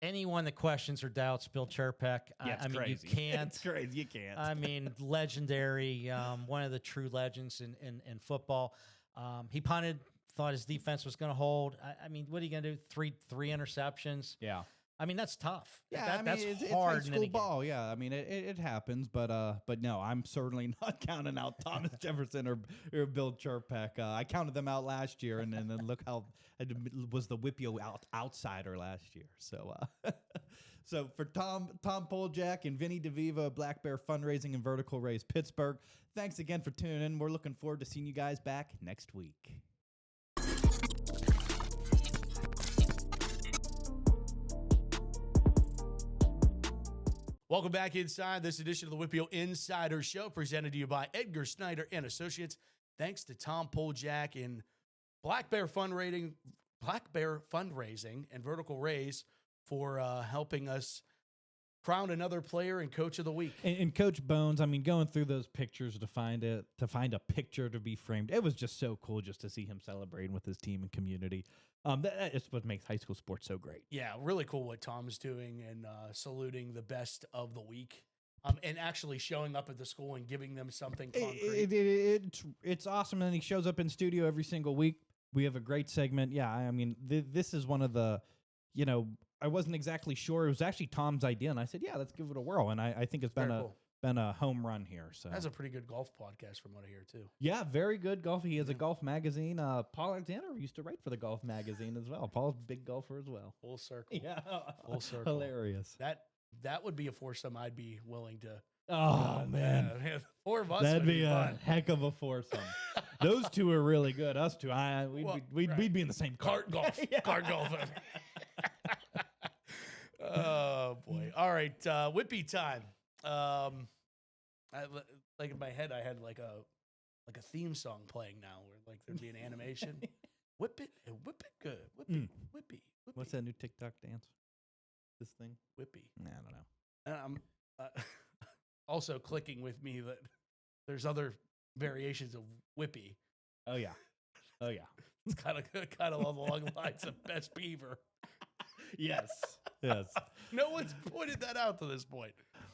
Anyone that questions or doubts Bill Chirpek, I mean, you can't. It's crazy. You can't. I mean, legendary, one of the true legends in football. He punted, thought his defense was going to hold. I mean, what are you going to do? Three interceptions. Yeah. I mean, that's tough. Yeah, that's it's hard high school ball. Yeah, I mean, it happens, but no, I'm certainly not counting out Thomas Jefferson or Bill Chirpek. I counted them out last year, and then look how it was the WIPY outsider last year. So, so for Tom Poljak and Vinny DeViva, Black Bear Fundraising and Vertical Raise Pittsburgh, thanks again for tuning in. We're looking forward to seeing you guys back next week. Welcome back inside this edition of the WPIAL Insider Show, presented to you by Edgar Snyder and Associates. Thanks to Tom Poljak and Black Bear Fundraising and Vertical Raise for helping us crown another player and Coach of the Week. And Coach Bones, I mean, going through those pictures to find a picture to be framed, it was just so cool just to see him celebrating with his team and community. That is what makes high school sports so great. Yeah, really cool what Tom is doing and saluting the best of the week. And actually showing up at the school and giving them something concrete. It's awesome, and he shows up in studio every single week. We have a great segment. Yeah, I mean, this is one of the, I wasn't exactly sure. It was actually Tom's idea, and I said, yeah, let's give it a whirl. And I think it's been a home run here. So that's a pretty good golf podcast from what I hear, too. Yeah, very good golf. He has a golf magazine. Paul Alexander used to write for the golf magazine as well. Paul's a big golfer as well. Full circle. Yeah. Full circle. Hilarious. That would be a foursome I'd be willing to. Oh, man. Four of us. That'd be a fun. heck of a foursome. Those two are really good. Us two, we'd be in the same cart golf. Yeah. Cart golf. Oh, boy. All right. WIPY time. Like in my head, I had like a theme song playing now, where like there'd be an animation. Whip it and whip it good. Whippy, whippy. What's that new TikTok dance? This thing? Whippy. Nah, I don't know. And I'm also clicking with me that there's other variations of whippy. Oh yeah. It's kind of along the lines of Best Beaver. Yes. No one's pointed that out to this point.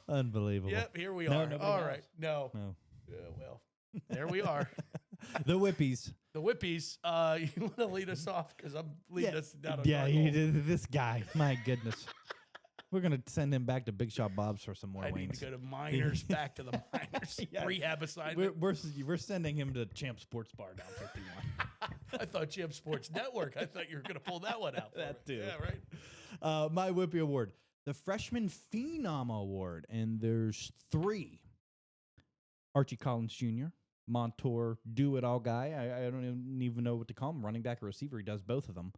Unbelievable. Yep, here we are. All right. No. Yeah, well, there we are. The Whippies. The Whippies. You want to lead us off? Because I'm leading us down a this guy. My goodness. We're going to send him back to Big Shot Bob's for some more I wings. need to go to Miners, back to the Miners rehab assignment. We're sending him to Champ Sports Bar down 51. I thought Champ Sports Network. I thought you were going to pull that one out. That too. Yeah, right. My WIPY Award. The Freshman Phenom Award. And there's 3. Archie Collins Jr., Montour, do-it-all guy. I don't even know what to call him. Running back or receiver. He does both of them.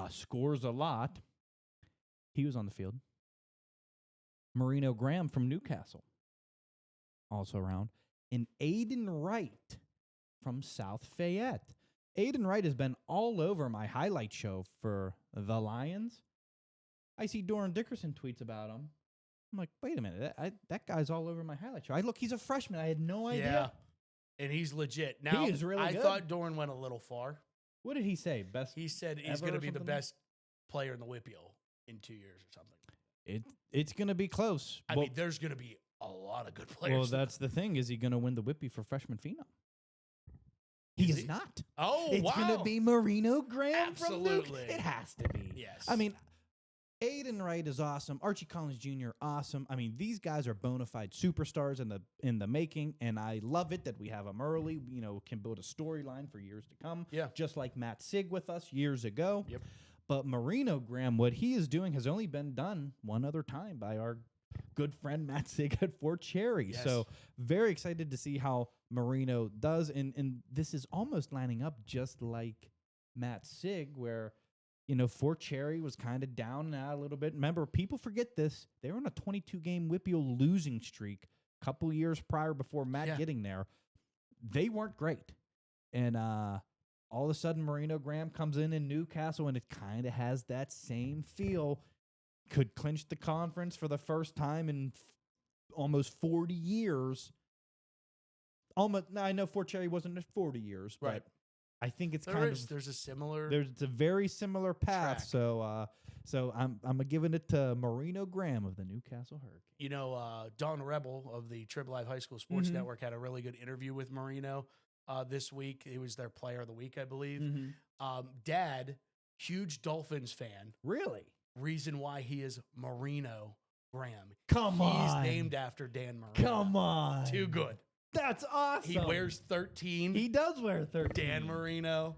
Scores a lot. He was on the field. Marino Graham from Newcastle, also around. And Aiden Wright from South Fayette. Aiden Wright has been all over my highlight show for the Lions. I see Doran Dickerson tweets about him. I'm like, wait a minute, that guy's all over my highlight show. He's a freshman. I had no idea. Yeah, and he's legit. Now, he is really good. I thought Doran went a little far. What did he say? Best? He said he's going to be the best player in the WPIAL in 2 years or something. It's going to be close. I mean, there's going to be a lot of good players. Well, that's the thing. Is he going to win the WIPY for Freshman Phenom? He is not. Oh, it's wow. It's going to be Marino Graham Absolutely. from Duke. It has to be. Yes. I mean, Aiden Wright is awesome. Archie Collins Jr., awesome. I mean, these guys are bona fide superstars in the making, and I love it that we have them early. Can build a storyline for years to come. Yeah. Just like Matt Sig with us years ago. Yep. But Marino Graham, what he is doing has only been done one other time by our good friend Matt Sig at Fort Cherry. Yes. So very excited to see how Marino does. And this is almost lining up just like Matt Sig, where, Fort Cherry was kind of down and out a little bit. Remember, people forget this. They were on a 22-game WPIAL losing streak a couple years prior before Matt getting there. They weren't great. And all of a sudden, Marino Graham comes in Newcastle, and it kind of has that same feel. Could clinch the conference for the first time in almost 40 years. Now, I know Fort Cherry wasn't at 40 years, but I think it's there's a similar. There's a very similar path. track. So I'm giving it to Marino Graham of the Newcastle Hurricanes. Don Rebel of the Trib Live High School Sports Network had a really good interview with Marino this week. He was their player of the week, I believe. Dad, huge Dolphins fan. Really? Reason why he is Marino Graham. Come on. He's named after Dan Marino. Come on. Too good. That's awesome. He wears 13. He does wear 13. Dan Marino.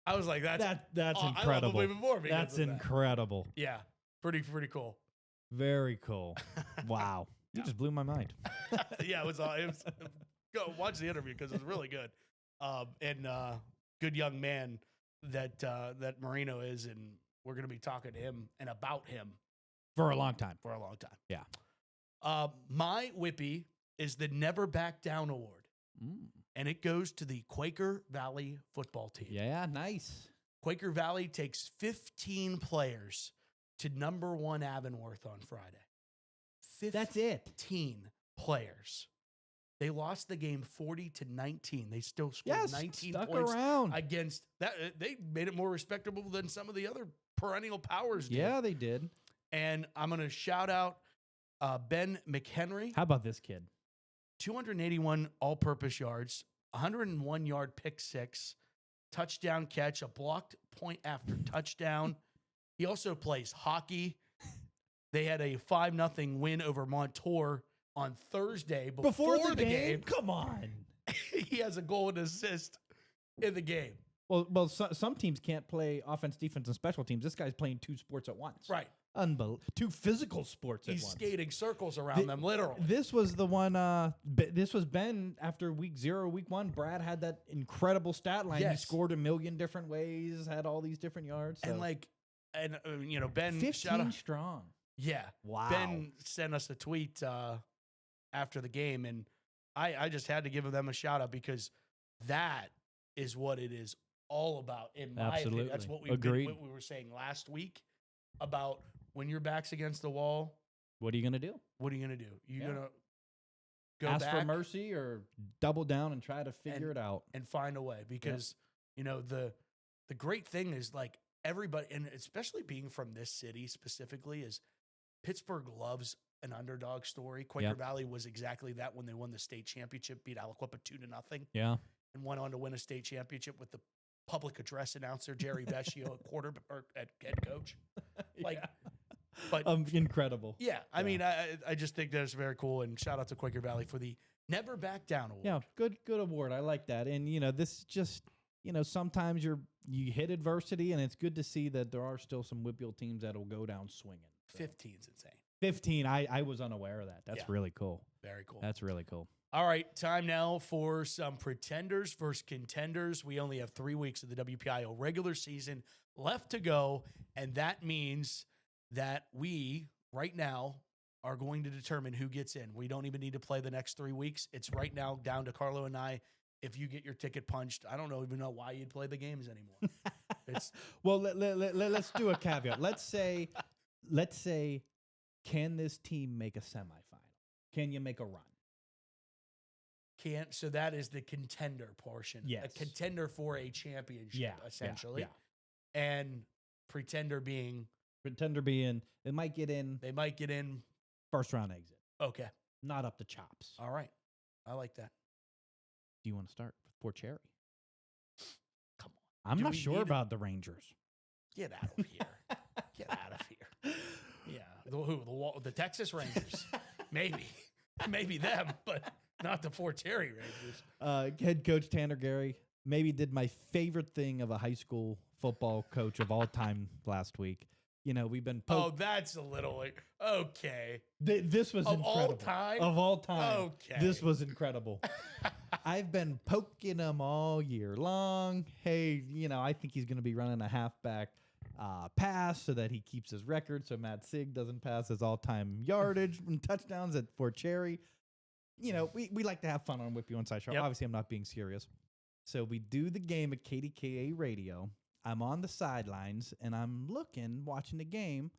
I was like, that's incredible. I love him even more because That's of that. incredible. Yeah. Pretty cool. Very cool. Wow. You just blew my mind. Yeah, it was go watch the interview because it was really good. And good young man that Marino is, and we're going to be talking to him and about him For a long time. Yeah. My WIPY is the Never Back Down Award. And it goes to the Quaker Valley football team. Yeah, nice. Quaker Valley takes 15 players to number 1 Avonworth on Friday. That's it. 15 players. They lost the game 40-19. They still scored 19 stuck points around. against that. They made it more respectable than some of the other perennial powers did. Yeah, they did. And I'm going to shout out Ben McHenry. How about this kid? 281 all-purpose yards, 101-yard pick six, touchdown catch, a blocked point after touchdown. He also plays hockey. They had a 5-0 win over Montour on Thursday before the game. Come on. He has a goal and assist in the game. Well, some teams can't play offense, defense, and special teams. This guy's playing 2 sports at once. Right. Two physical sports at He's once. skating circles around them, literally. This was the one. This was Ben after week 0, week 1. Brad had that incredible stat line. Yes. He scored a million different ways, had all these different yards. So. Ben 15 strong. Yeah. Wow. Ben sent us a tweet after the game, and I just had to give them a shout out because that is what it is all about, in my opinion. That's what we were saying last week about when your back's against the wall. What are you going to do? What are you going to do? You're going to go ask back for mercy or double down and try to figure it out and find a way because, the great thing is like everybody, and especially being from this city specifically, is Pittsburgh loves an underdog story. Quaker Valley was exactly that when they won the state championship, beat Aliquippa 2-0. Yeah. And went on to win a state championship with the public address announcer, Jerry Vecchio, at head coach. But incredible. Yeah. I mean, I just think that's very cool. And shout out to Quaker Valley for the Never Back Down Award. Yeah. Good award. I like that. And, this just, sometimes you hit adversity, and it's good to see that there are still some WPIAL teams that will go down swinging. So. 15's insane. 15. I was unaware of that. That's really cool. Very cool. That's really cool. All right, time now for some pretenders versus contenders. We only have 3 weeks of the WPIAL regular season left to go, and that means that we, right now, are going to determine who gets in. We don't even need to play the next 3 weeks. It's right now down to Carlo and I. If you get your ticket punched, I don't even know why you'd play the games anymore. Well, let's do a caveat. Let's say, can this team make a semifinal? Can you make a run? Can't. So that is the contender portion. Yes. A contender for a championship, essentially. Yeah. And pretender being they might get in first round exit. Okay. Not up the chops. All right. I like that. Do you want to start with Fort Cherry? Come on. I'm not sure about the Rangers. Get out of here. Get out of here. Yeah. The Texas Rangers. Maybe them, but not the Fort Cherry Rangers. Head coach Tanner Gary maybe did my favorite thing of a high school football coach of all time last week. we've been Oh, that's a little okay. This was Of incredible. all time? Of all time. Okay. This was incredible. I've been poking him all year long. Hey, I think he's going to be running a halfback pass so that he keeps his record so Matt Sig doesn't pass his all-time yardage and touchdowns at Fort Cherry. We like to have fun on WIPY Inside Show. Yep. Obviously, I'm not being serious. So we do the game at KDKA Radio. I'm on the sidelines, and I'm watching the game,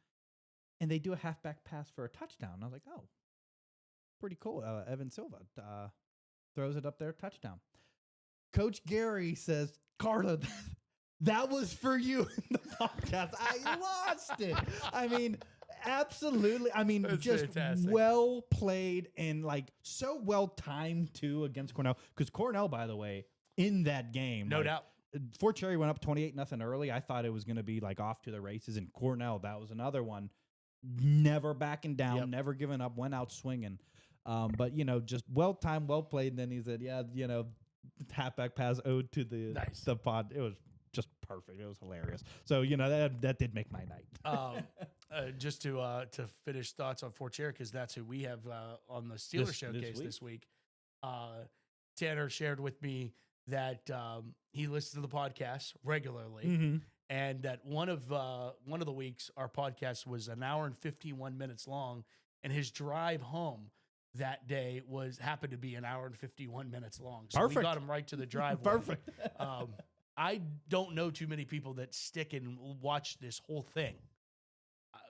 and they do a halfback pass for a touchdown. I was like, oh, pretty cool. Evan Silva throws it up there, touchdown. Coach Gary says, Carlo, that was for you in the podcast. I lost it. I mean, absolutely. I mean, That's just fantastic. well played and so well timed too against Cornell. Because Cornell, by the way, in that game, No doubt. Fort Cherry went up 28-0 early. I thought it was going to be off to the races. And Cornell, that was another one. Never backing down, Yep. never giving up, went out swinging. But, just well timed, well played. And then he said, halfback pass owed to the pod. It was just perfect. It was hilarious. So, that did make my night. Just to finish thoughts on Fort Cherry, because that's who we have on the Steelers Showcase this week. Tanner shared with me that he listens to the podcast regularly, Mm-hmm. and that one of the weeks our podcast was an hour and 51 minutes long, and his drive home that day happened to be an hour and 51 minutes long. So Perfect. we got him right to the driveway. Perfect. I don't know too many people that stick and watch this whole thing,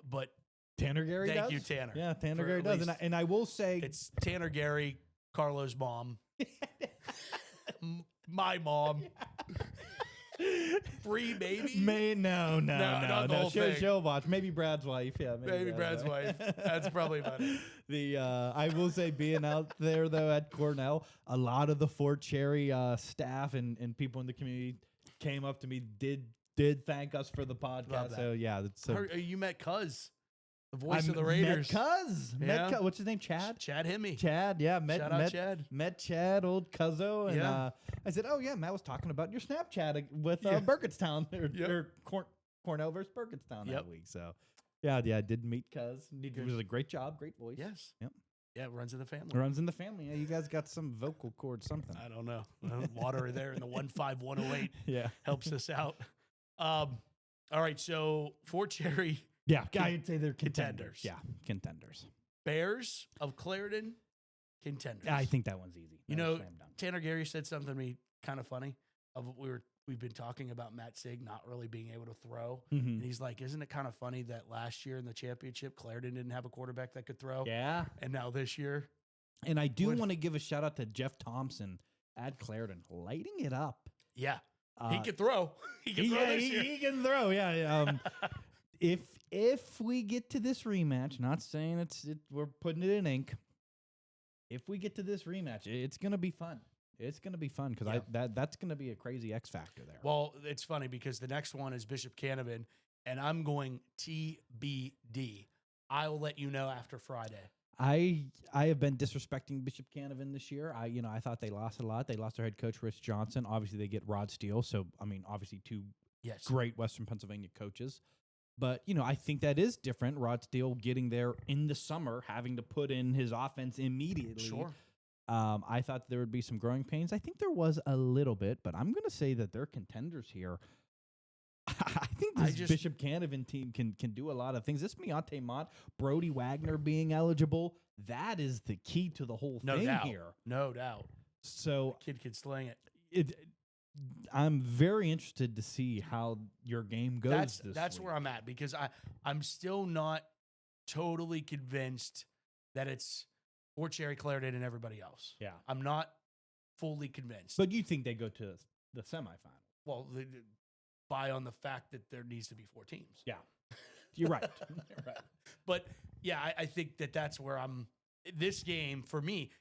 but Tanner Gary does. thank you, Tanner. Yeah, Tanner for Gary at does. least- And I will say, It's Tanner Gary, Carlo's mom, my mom, Bree, maybe. no. not the whole thing. She'll watch. Maybe Brad's wife. Yeah, Maybe Brad's wife. That's probably about it. I will say, being out there though at Cornell, a lot of the Fort Cherry staff and people in the community came up to me, did thank us for the Love podcast. that. So yeah, that's You met Cuz, the voice of the Raiders. Met Yeah. Cuz. What's his name? Chad. Chad Hemme. Chad, yeah, Shout out Chad. met Chad, old Cuzzo, and Yeah. I said, "Oh yeah, Matt was talking about your Snapchat with Yeah. Burgettstown Yep. or Cornell versus Burgettstown Yep. that week." So, yeah, I did meet Cuz. It Good. was a great job, great voice. Yes. Yep. Yeah, it runs in the family. Runs in the family. Yeah, you guys got some vocal cord something. I don't know. Water there in the 15108 Yeah, helps us out. All right, so Fort Cherry yeah. I'd say they're contenders. Contenders. Yeah, contenders. Bears of Clarendon, contenders. I think that one's easy. You That know, was slam dunk. Tanner Gary said something to me kind of funny. We've been talking about Matt Sig not really being able to throw, Mhm. and he's like, "Isn't it kind of funny that last year in the championship, Clarendon didn't have a quarterback that could throw, Yeah, and now this year, and I do Would- want to give a shout out to Jeff Thompson at Clarendon, lighting it up. yeah, he Uh, could throw. He can throw this year. he can throw. Yeah. If we get to this rematch, not saying we're putting it in ink. If we get to this rematch, it's gonna be fun. It's gonna be fun because Yeah. that's gonna be a crazy X factor there. Well, it's funny because the next one is Bishop Canavan, and I'm going TBD. I'll let you know after Friday. I have been disrespecting Bishop Canavan this year. I thought they lost a lot. They lost their head coach Rich Johnson. Obviously, they get Rod Steele. So obviously two Yes. great Western Pennsylvania coaches. But, I think that is different. Rod Steele getting there in the summer, having to put in his offense immediately. Sure. I thought there would be some growing pains. I think there was a little bit, but I'm going to say that they're contenders here. I think this Bishop Canavan team can do a lot of things. This Meonte Mott, Brody Wagner being eligible, that is the key to the whole No thing doubt. here. No doubt. So Kid can sling it. I'm very interested to see how your game goes. That's where I'm at because I'm still not totally convinced that it's Fort Cherry, Clarendon, and everybody else. Yeah. I'm not fully convinced. But you think they go to the semifinal? well, by on the fact that there needs to be 4 teams. Yeah. You're right. You're right. But yeah, I think that's where I'm. This game for me,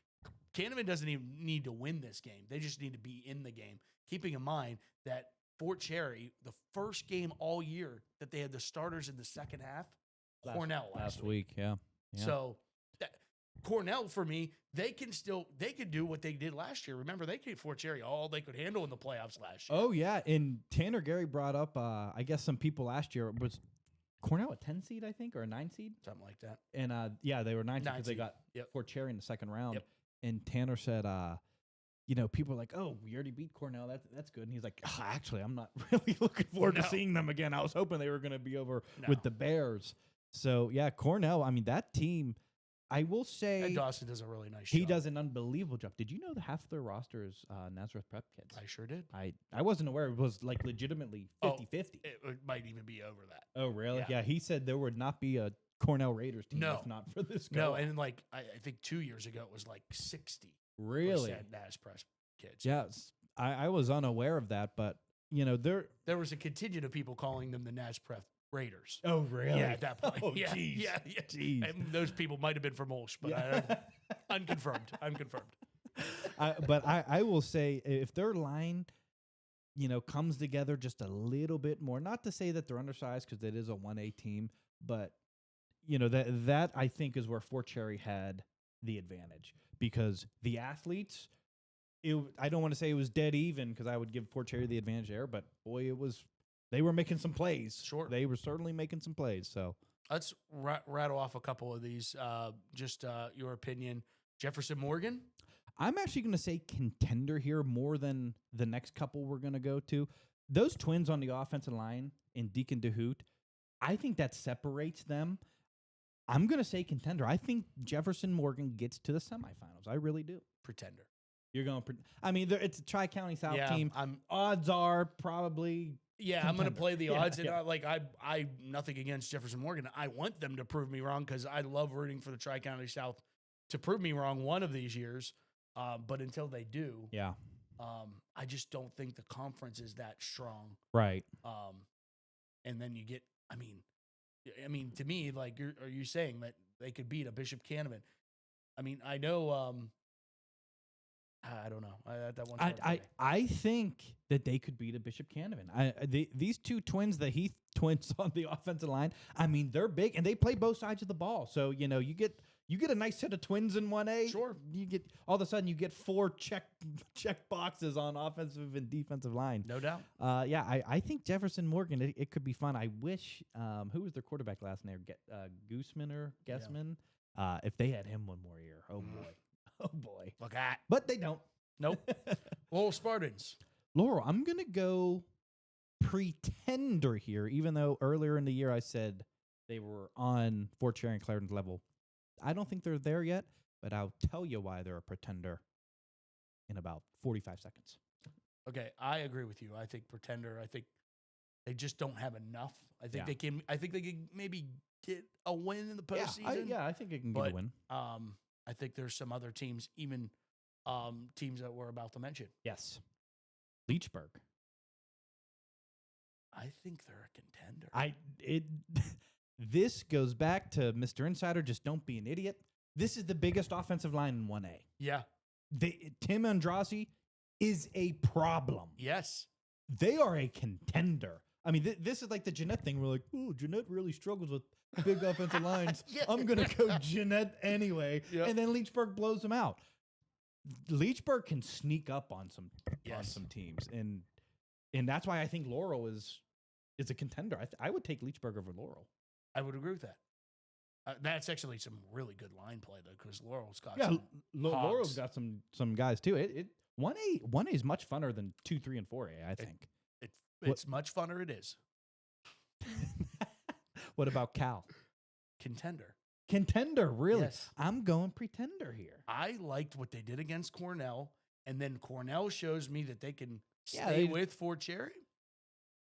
Canavan doesn't even need to win this game. They just need to be in the game. Keeping in mind that Fort Cherry, the first game all year that they had the starters in the second half, Cornell last week. Yeah. So Cornell for me, they can do what they did last year. Remember, they gave Fort Cherry all they could handle in the playoffs last year. Oh yeah, and Tanner Gary brought up, I guess some people last year was Cornell a 10 seed, I think, or a 9 seed. Something like that. And they were 9 seed 9 because they seed. got Yep. Fort Cherry in the second round. Yep. And Tanner said, people are like, oh, we already beat Cornell. That's good. And he's like, actually, I'm not really looking forward to seeing them again. I was hoping they were going to be over with the Bears. So, yeah, Cornell, I mean, that team, I will say. And Dawson does a really nice job. He does an unbelievable job. Did you know that half of their roster is Nazareth Prep kids? I sure did. I wasn't aware it was like legitimately 50-50. It might even be over that. Oh, really? Yeah. Yeah, he said there would not be a Cornell Raiders team No. if not for this guy. No, and like I think 2 years ago it was like 60% Really? Nas Press kids. Yes. I was unaware of that, but, they're. There was a contingent of people calling them the Nas Press Raiders. Oh, really? Yeah, at that point. Oh, yeah, jeez. yeah. Jeez. And those people might have been from Olsh, but unconfirmed. Unconfirmed. But I will say, if their line, comes together just a little bit more, not to say that they're undersized because it is a 1A team, but, that I think is where Fort Cherry had the advantage because the athletes, I don't want to say it was dead even because I would give Fort Cherry the advantage there, but boy, they were making some plays. Sure. They were certainly making some plays. So Let's rattle off a couple of these. Just your opinion. Jefferson Morgan. I'm actually going to say contender here more than the next couple we're going to go to. Those twins on the offensive line in Deacon DeHoot, I think that separates them. I'm going to say contender. I think Jefferson Morgan gets to the semifinals. I really do. Pretender. You're going. It's a Tri-County South team. I'm Odds are probably. Yeah, contender. I'm going to play the odds, and yeah. I nothing against Jefferson Morgan. I want them to prove me wrong because I love rooting for the Tri-County South to prove me wrong one of these years. But until they do, Yeah. I just don't think the conference is that strong. Right. And then you get, I mean, to me, like, are you saying that they could beat a Bishop Canevin? I mean, I know. I don't know. That one's hard for me. I think that they could beat a Bishop Canevin. These two twins, the Heath twins on the offensive line, I mean, they're big and they play both sides of the ball. So, you get a nice set of twins in 1A. Sure. You get all of a sudden you get 4 check boxes on offensive and defensive line. No doubt. I think Jefferson Morgan, it could be fun. I wish who was their quarterback last name? Gooseman or Guessman? Yeah. If they had him one more year. Oh boy. Oh boy. Look at. But they don't. Nope. Lowell Spartans. Laurel, I'm going to go pretender here, even though earlier in the year I said they were on Fort Cherry and Clarendon's level. I don't think they're there yet, but I'll tell you why they're a pretender in about 45 seconds. Okay, I agree with you. I think pretender. I think they just don't have enough. I think they can. I think they can maybe get a win in the postseason. I think it can get a win. I think there's some other teams, even teams that we're about to mention. Yes, Leechburg. I think they're a contender. This goes back to Mr. Insider. Just don't be an idiot. This is the biggest offensive line in 1A. Yeah. Tim Andrassi is a problem. Yes. They are a contender. I mean, this is like the Jeanette thing. We're like, oh, Jeanette really struggles with big offensive lines. Yeah. I'm going to go Jeanette anyway. Yep. And then Leechburg blows them out. Leechburg can sneak up on some teams. And that's why I think Laurel is a contender. I would take Leechburg over Laurel. I would agree with that. That's actually some really good line play, though, because Laurel's got Laurel's got some guys, too. 1A is much funner than 2, 3, and 4A, I think. It's much funner, it is. What about Cal? Contender, really? Yes. I'm going pretender here. I liked what they did against Cornell, and then Cornell shows me that they can stay with Fort Cherry.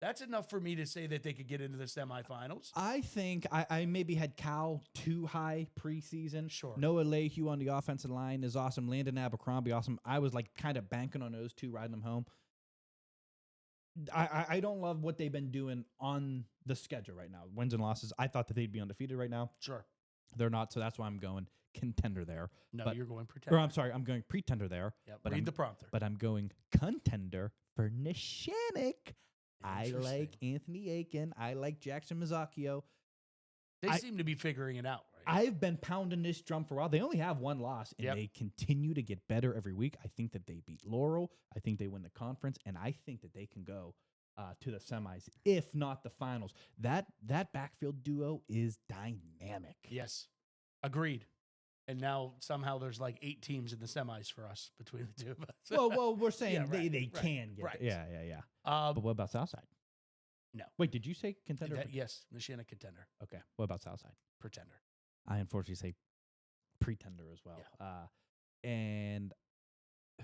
That's enough for me to say that they could get into the semifinals. I think I maybe had Cal too high preseason. Sure. Noah Lehue on the offensive line is awesome. Landon Abercrombie, awesome. I was like kind of banking on those two, riding them home. I don't love what they've been doing on the schedule right now. Wins and losses. I thought that they'd be undefeated right now. Sure. They're not, so that's why I'm going contender there. No, you're going pretender. Or I'm sorry, I'm going pretender there. Yep, read the prompter. But I'm going contender for Neshannock. I like Anthony Aiken. I like Jackson Mazzacchio. They seem to be figuring it out, right? I've been pounding this drum for a while. They only have one loss, and they continue to get better every week. I think that they beat Laurel. I think they win the conference, and I think that they can go to the semis, if not the finals. That backfield duo is dynamic. Yes, agreed. And now somehow there's like 8 teams in the semis for us between the two of us. Well, we're saying Yeah, right, they right, can get right. it. Yeah. But what about Southside? No. Wait, did you say contender? Yes, Michiana contender, Okay. What about Southside? pretender. I unfortunately say pretender as well. And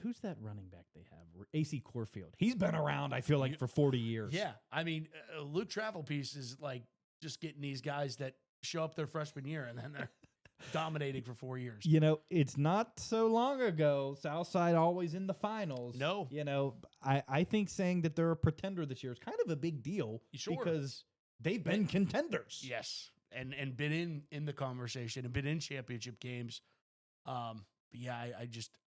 who's that running back they have? AC Corfield. He's been around, I feel like, for 40 years. Yeah, I mean, Luke Travelpiece is like just getting these guys that show up their freshman year and then they're dominating for 4 years. You know, it's not so long ago. Southside always in the finals. No. You know, I think saying that they're a pretender this year is kind of a big deal. Sure. Because they've been contenders. Yes, and been in the conversation and been in championship games. But yeah,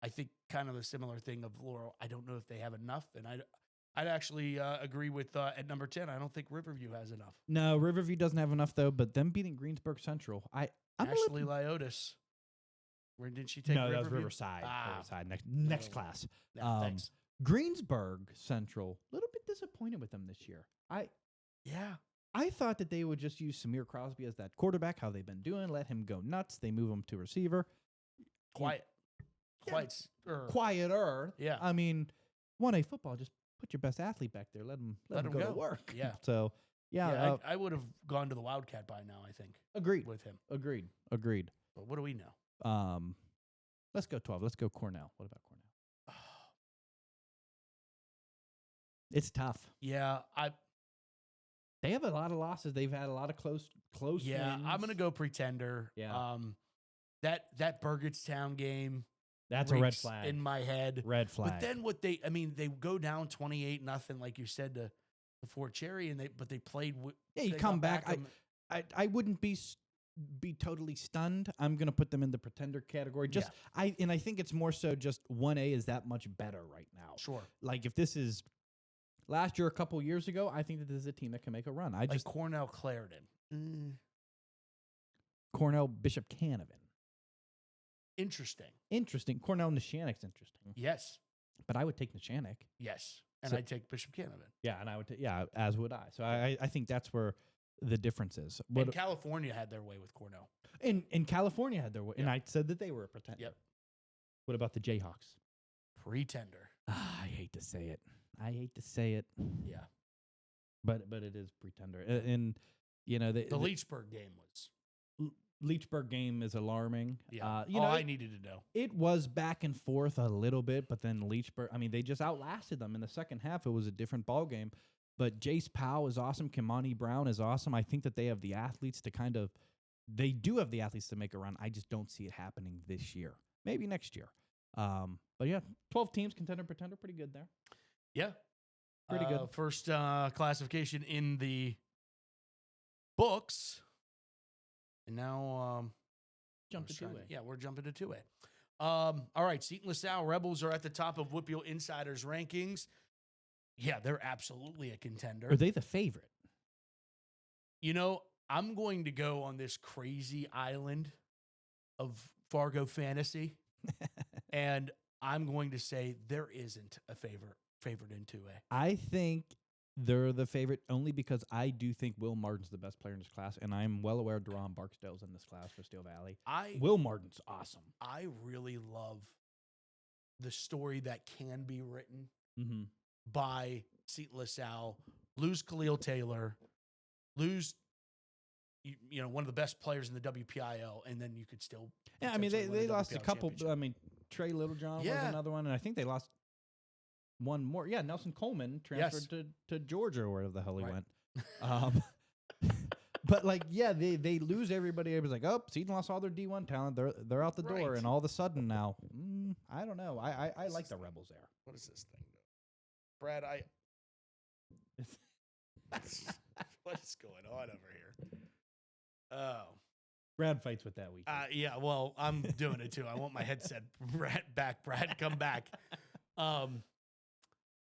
I think kind of a similar thing of Laurel. I don't know if they have enough, and I'd actually agree with at number 10. I don't think Riverview has enough. No, Riverview doesn't have enough though. But them beating Greensburg Central, I'm Ashley Lyotis. Where did she take? No, Riverview? that was Riverside. Riverside next class. No, thanks. Greensburg Central, a little bit disappointed with them this year. I thought that they would just use Samir Crosby as that quarterback, how they've been doing, let him go nuts. They move him to receiver. Quieter. Yeah. I mean, 1A football, just put your best athlete back there. Let him go to work. Yeah. So, yeah. I would have gone to the Wildcat by now, I think. Agreed. With him. Agreed. But what do we know? Let's go 12. Let's go Cornell. What about Cornell? It's tough. Yeah, They have a lot of losses. They've had a lot of close yeah, wins. I'm gonna go pretender. Yeah. That Burgettstown game. That's a red reeks flag. in my head. Red flag. But then they go down 28-0, like you said, to Fort Cherry, but they played. Yeah, you come back. I wouldn't be totally stunned. I'm gonna put them in the pretender category. I think it's more so just 1A is that much better right now. Sure. Like if this is last year, a couple years ago, I think that this is a team that can make a run. Like Cornell Clarendon. Cornell Bishop Canevin. Interesting. Cornell Nishanek's interesting. Yes. But I would take Nishanek. Yes. And I'd take Bishop Canevin. Yeah, and I would as would I. So I think that's where the difference is. And California had their way with Cornell. And California had their way. Yep. And I said that they were a pretender. Yep. What about the Jayhawks? Pretender. I hate to say it. Yeah. But it is pretender. And you know the Leechburg game was. Leechburg game is alarming. Yeah. I needed to know. It was back and forth a little bit, but then Leechburg, I mean, they just outlasted them in the second half. It was a different ball game. But Jace Powell is awesome. Kimani Brown is awesome. I think that they have the athletes to they do have the athletes to make a run. I just don't see it happening this year. Maybe next year. But yeah, 12 teams, contender, pretender, pretty good there. Yeah. Pretty good. First classification in the books. And now Jump to 2A. Yeah, we're jumping to 2A. All right, Seton LaSalle Rebels are at the top of WPIAL Insiders rankings. Yeah, they're absolutely a contender. Are they the favorite? You know, I'm going to go on this crazy island of Fargo fantasy, and I'm going to say there isn't a favorite in 2A. I think they're the favorite only because I do think Will Martin's the best player in this class, and I'm well aware Deron Barksdale's in this class for Steel Valley. Will Martin's awesome. I really love the story that can be written by Seton LaSalle. Lose Khalil Taylor, lose one of the best players in the WPIAL, and then you could still I mean they lost a WPIAL couple. championship. I mean Trey Littlejohn was another one, and I think they lost one more. Yeah, Nelson Coleman transferred to Georgia or wherever the hell he went. But they lose everybody. It was like, oh, Seton lost all their D1 talent. They're out the door, and all of a sudden now, I don't know. I like the Rebels there. What is this thing, Brad? What is going on over here? Oh, Brad fights with that week. Yeah, well, I'm doing it too. I want my headset back. Brad, come back.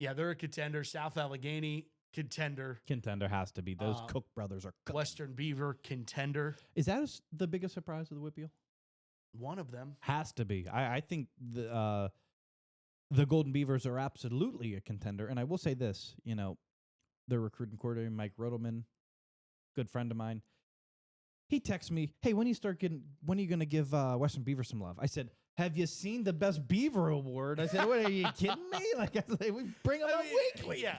Yeah, they're a contender. South Allegheny, contender. Contender has to be. Those Cook brothers are cooking. Western Beaver, contender. Is that the biggest surprise of the WPIAL? One of them. Has to be. I think the Golden Beavers are absolutely a contender. And I will say this, their recruiting coordinator, Mike Rodelman, good friend of mine. He texts me, "Hey, when are you going to give Western Beaver some love?" I said, "Have you seen the Best Beaver Award?" I said, "What, are you kidding me?" Like, I said, we bring them up weekly. Yeah,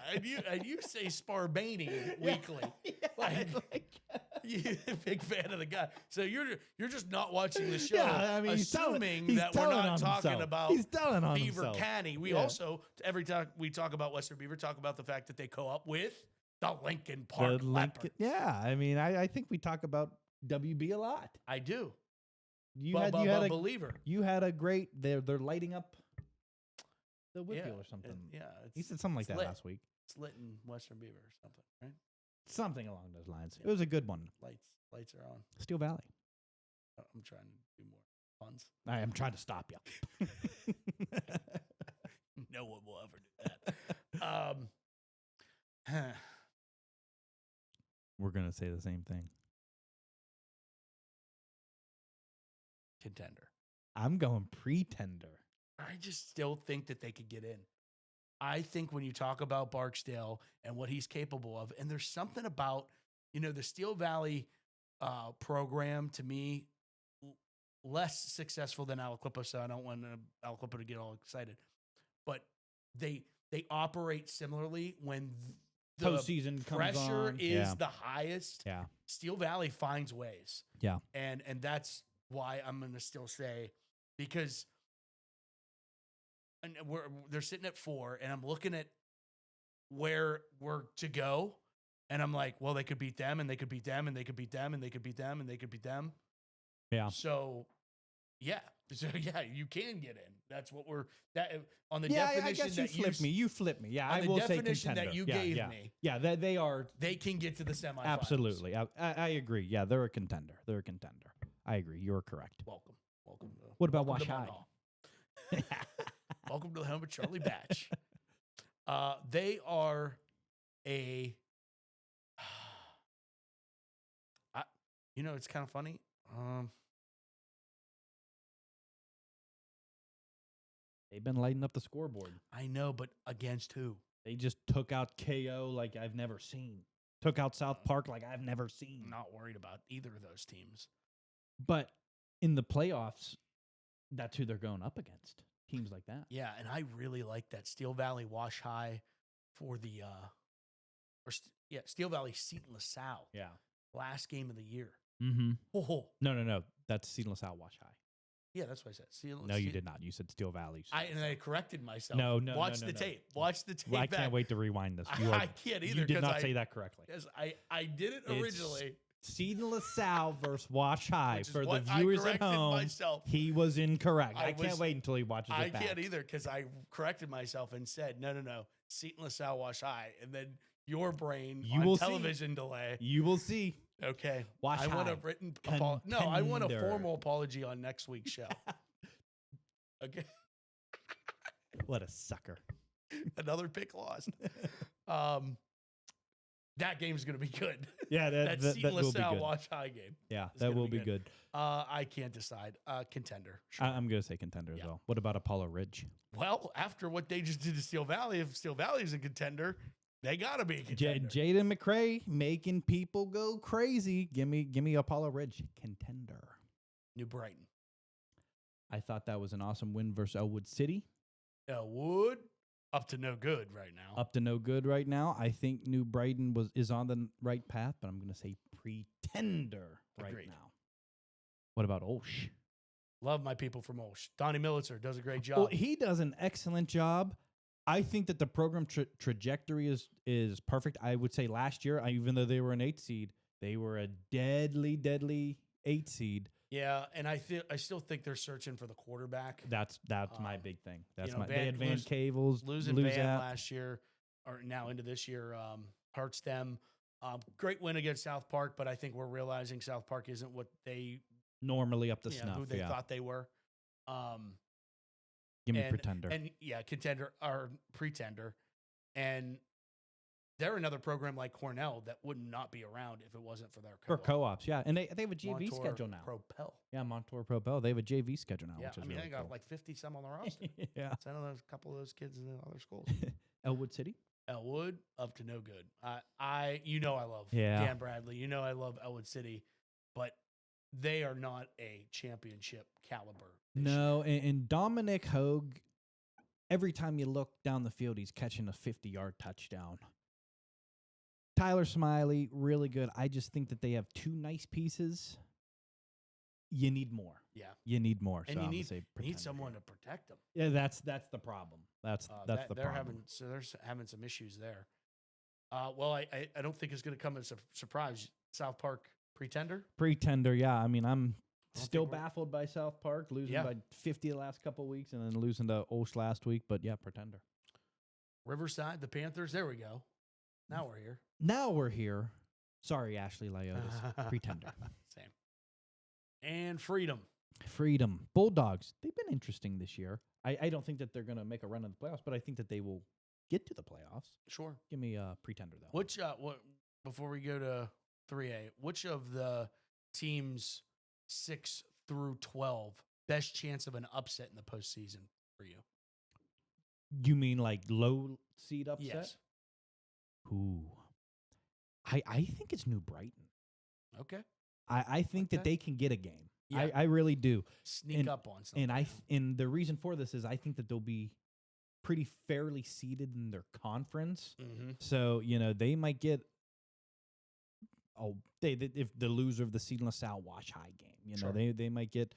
and you say Sparbani weekly. Like you're a big fan of the guy. So you're just not watching the show, Yeah, I mean, assuming that we're not talking about Beaver himself. County. We also, every time we talk about Western Beaver, talk about the fact that they co-op with the Lincoln Park Leopards. Yeah, I mean, I think we talk about WB a lot. I do. You had a believer. You had a great. They're lighting up the WPIAL or something. He said something like that last week. It's lit in Western Beaver or something, right? Something along those lines. Yeah. It was a good one. Lights are on. Steel Valley. I'm trying to do more puns. I am trying to stop you. No one will ever do that. We're gonna say the same thing. Contender. I'm going pretender. I just still think that they could get in. I think when you talk about Barksdale and what he's capable of, and there's something about, the Steel Valley program, to me, less successful than Aliquippa, so I don't want Aliquippa to get all excited. But they operate similarly when the postseason pressure is the highest. Yeah. Steel Valley finds ways. Yeah. And that's why I'm going to still say, because they're sitting at 4, and I'm looking at where we're to go, and I'm like, well, they could beat them, and they could beat them, and they could beat them, and they could beat them, and they could beat them. Yeah. So, yeah, you can get in. That's what on the definition I guess you flipped me. Yeah, on I the will say definition contender. that you gave me. Yeah, they are. They can get to the semifinals. Absolutely. I agree. Yeah, they're a contender. I agree. You're correct. Welcome. What about Wash High? Welcome to the home of Charlie Batch. They are it's kind of funny. They've been lighting up the scoreboard. I know, but against who? They just took out KO like I've never seen. Took out South Park like I've never seen. I'm not worried about either of those teams. But in the playoffs, that's who they're going up against. Teams like that. Yeah, and I really like that Steel Valley Wash High for the Steel Valley Seton LaSalle. Yeah. Last game of the year. Mm-hmm. Oh. No. That's Seton LaSalle Wash High. Yeah, that's what I said. No, you did not. You said Steel Valley. And I corrected myself. No. Watch the tape. Watch the tape. Well, I can't wait to rewind this. I can't either. You did not say that correctly. Because I did it originally. Seton LaSalle versus Wash High. For the I viewers at home, myself. He was incorrect. I can't wait until he watches it back. I can't either because I corrected myself and said, no. Seton LaSalle Wash High. And then your brain on television delay. You will see. Okay. Wash High. I want a written apology. No, I want a formal apology on next week's show. Okay. What a sucker. Another pick lost. That game's going to be good. Yeah, that Seton LaSalle Wash High game. Yeah, that will be good. I can't decide. Contender. Sure. I'm going to say contender as well. What about Apollo Ridge? Well, after what they just did to Steel Valley, if Steel Valley is a contender, they got to be a contender. Jaden McRae making people go crazy. Give me Apollo Ridge. Contender. New Brighton. I thought that was an awesome win versus Elwood City. Elwood, up to no good right now. Up to no good right now. I think New Brighton is on the right path, but I'm going to say pretender right now. What about Olsh? Love my people from Olsh. Donnie Militzer does a great job. Well, he does an excellent job. I think that the program trajectory is perfect. I would say last year, even though they were an 8 seed, they were a deadly 8 seed. Yeah, and I still think they're searching for the quarterback. That's my big thing. That's they had Van Cavels losing Van last year, or now into this year, hurts them. Great win against South Park, but I think we're realizing South Park isn't what they normally up to snuff. Who they thought they were. Give me pretender. And contender or pretender, and they're another program like Cornell that would not be around if it wasn't for their co-op. For co-ops, yeah. And they have a JV schedule now. Propel. Yeah, Montour Propel. They have a JV schedule now, Yeah, which is they really got cool. like 50 some on the roster. Yeah. Send a couple of those kids in other schools. Elwood City? Elwood, up to no good. I love Yeah. Dan Bradley. I love Elwood City, but they are not a championship caliber. No, and Dominic Hogue, every time you look down the field, he's catching a 50-yard touchdown. Tyler Smiley, really good. I just think that they have two nice pieces. You need more. Yeah. You need more. And so you I'm need, gonna say you need Pretender someone here. to protect them. Yeah, that's the problem. That's the they're problem. they're having some issues there. Well, I don't think it's going to come as a surprise. South Park Pretender. Pretender, yeah. I mean, I'm don't still think we're- baffled by South Park losing Yeah. by 50 the last couple of weeks and then losing to Osh last week. But yeah, Pretender. Riverside, the Panthers. There we go. Now we're here. Now we're here. Sorry, Ashley Lyotis. Pretender. Same. And Freedom. Freedom. Bulldogs. They've been interesting this year. I don't think that they're going to make a run in the playoffs, but I think that they will get to the playoffs. Sure. Give me a Pretender, though. Which what before we go to 3A, which of the teams 6 through 12 best chance of an upset in the postseason for you? You mean like low seed upset? Yes. Ooh. I think it's New Brighton. Okay. I think that Okay. they can get a game. Yeah. I really do. Sneak up on something. And the reason for this is I think that they'll be pretty fairly seeded in their conference. Mm-hmm. So, they might get if the loser of the Seed LaSalle Wash High game, Sure. they might get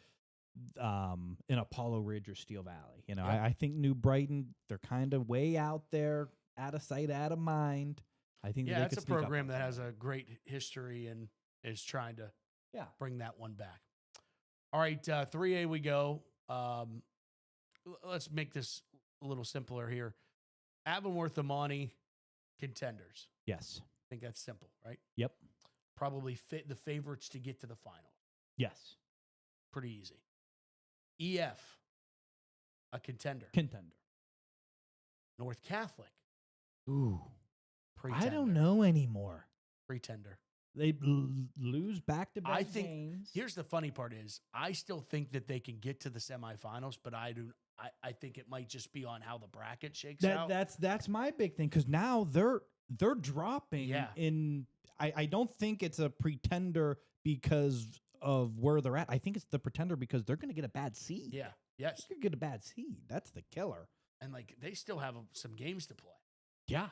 an Apollo Ridge or Steel Valley. Yeah. I think New Brighton, they're kind of way out there, out of sight, out of mind. I think that they That's could a sneak up program on that has somebody. a great history and is trying to bring that one back. All right, 3A we go. Let's make this a little simpler here. Avonworth, Amani, Contenders. Yes. I think that's simple, right? Yep. Probably the favorites to get to the final. Yes. Pretty easy. EF, a contender. Contender. North Catholic, Ooh. pretender. I don't know anymore. Pretender. They lose back-to-back I think games. here's the funny part is I still think that they can get to the semifinals, but I think it might just be on how the bracket shakes out. That's my big thing because now they're dropping Yeah. in. I don't think it's a pretender because of where they're at. I think it's the pretender because they're going to get a bad seed. Yeah. Yes. They're going to get a bad seed. That's the killer. And they still have some games to play. Yeah.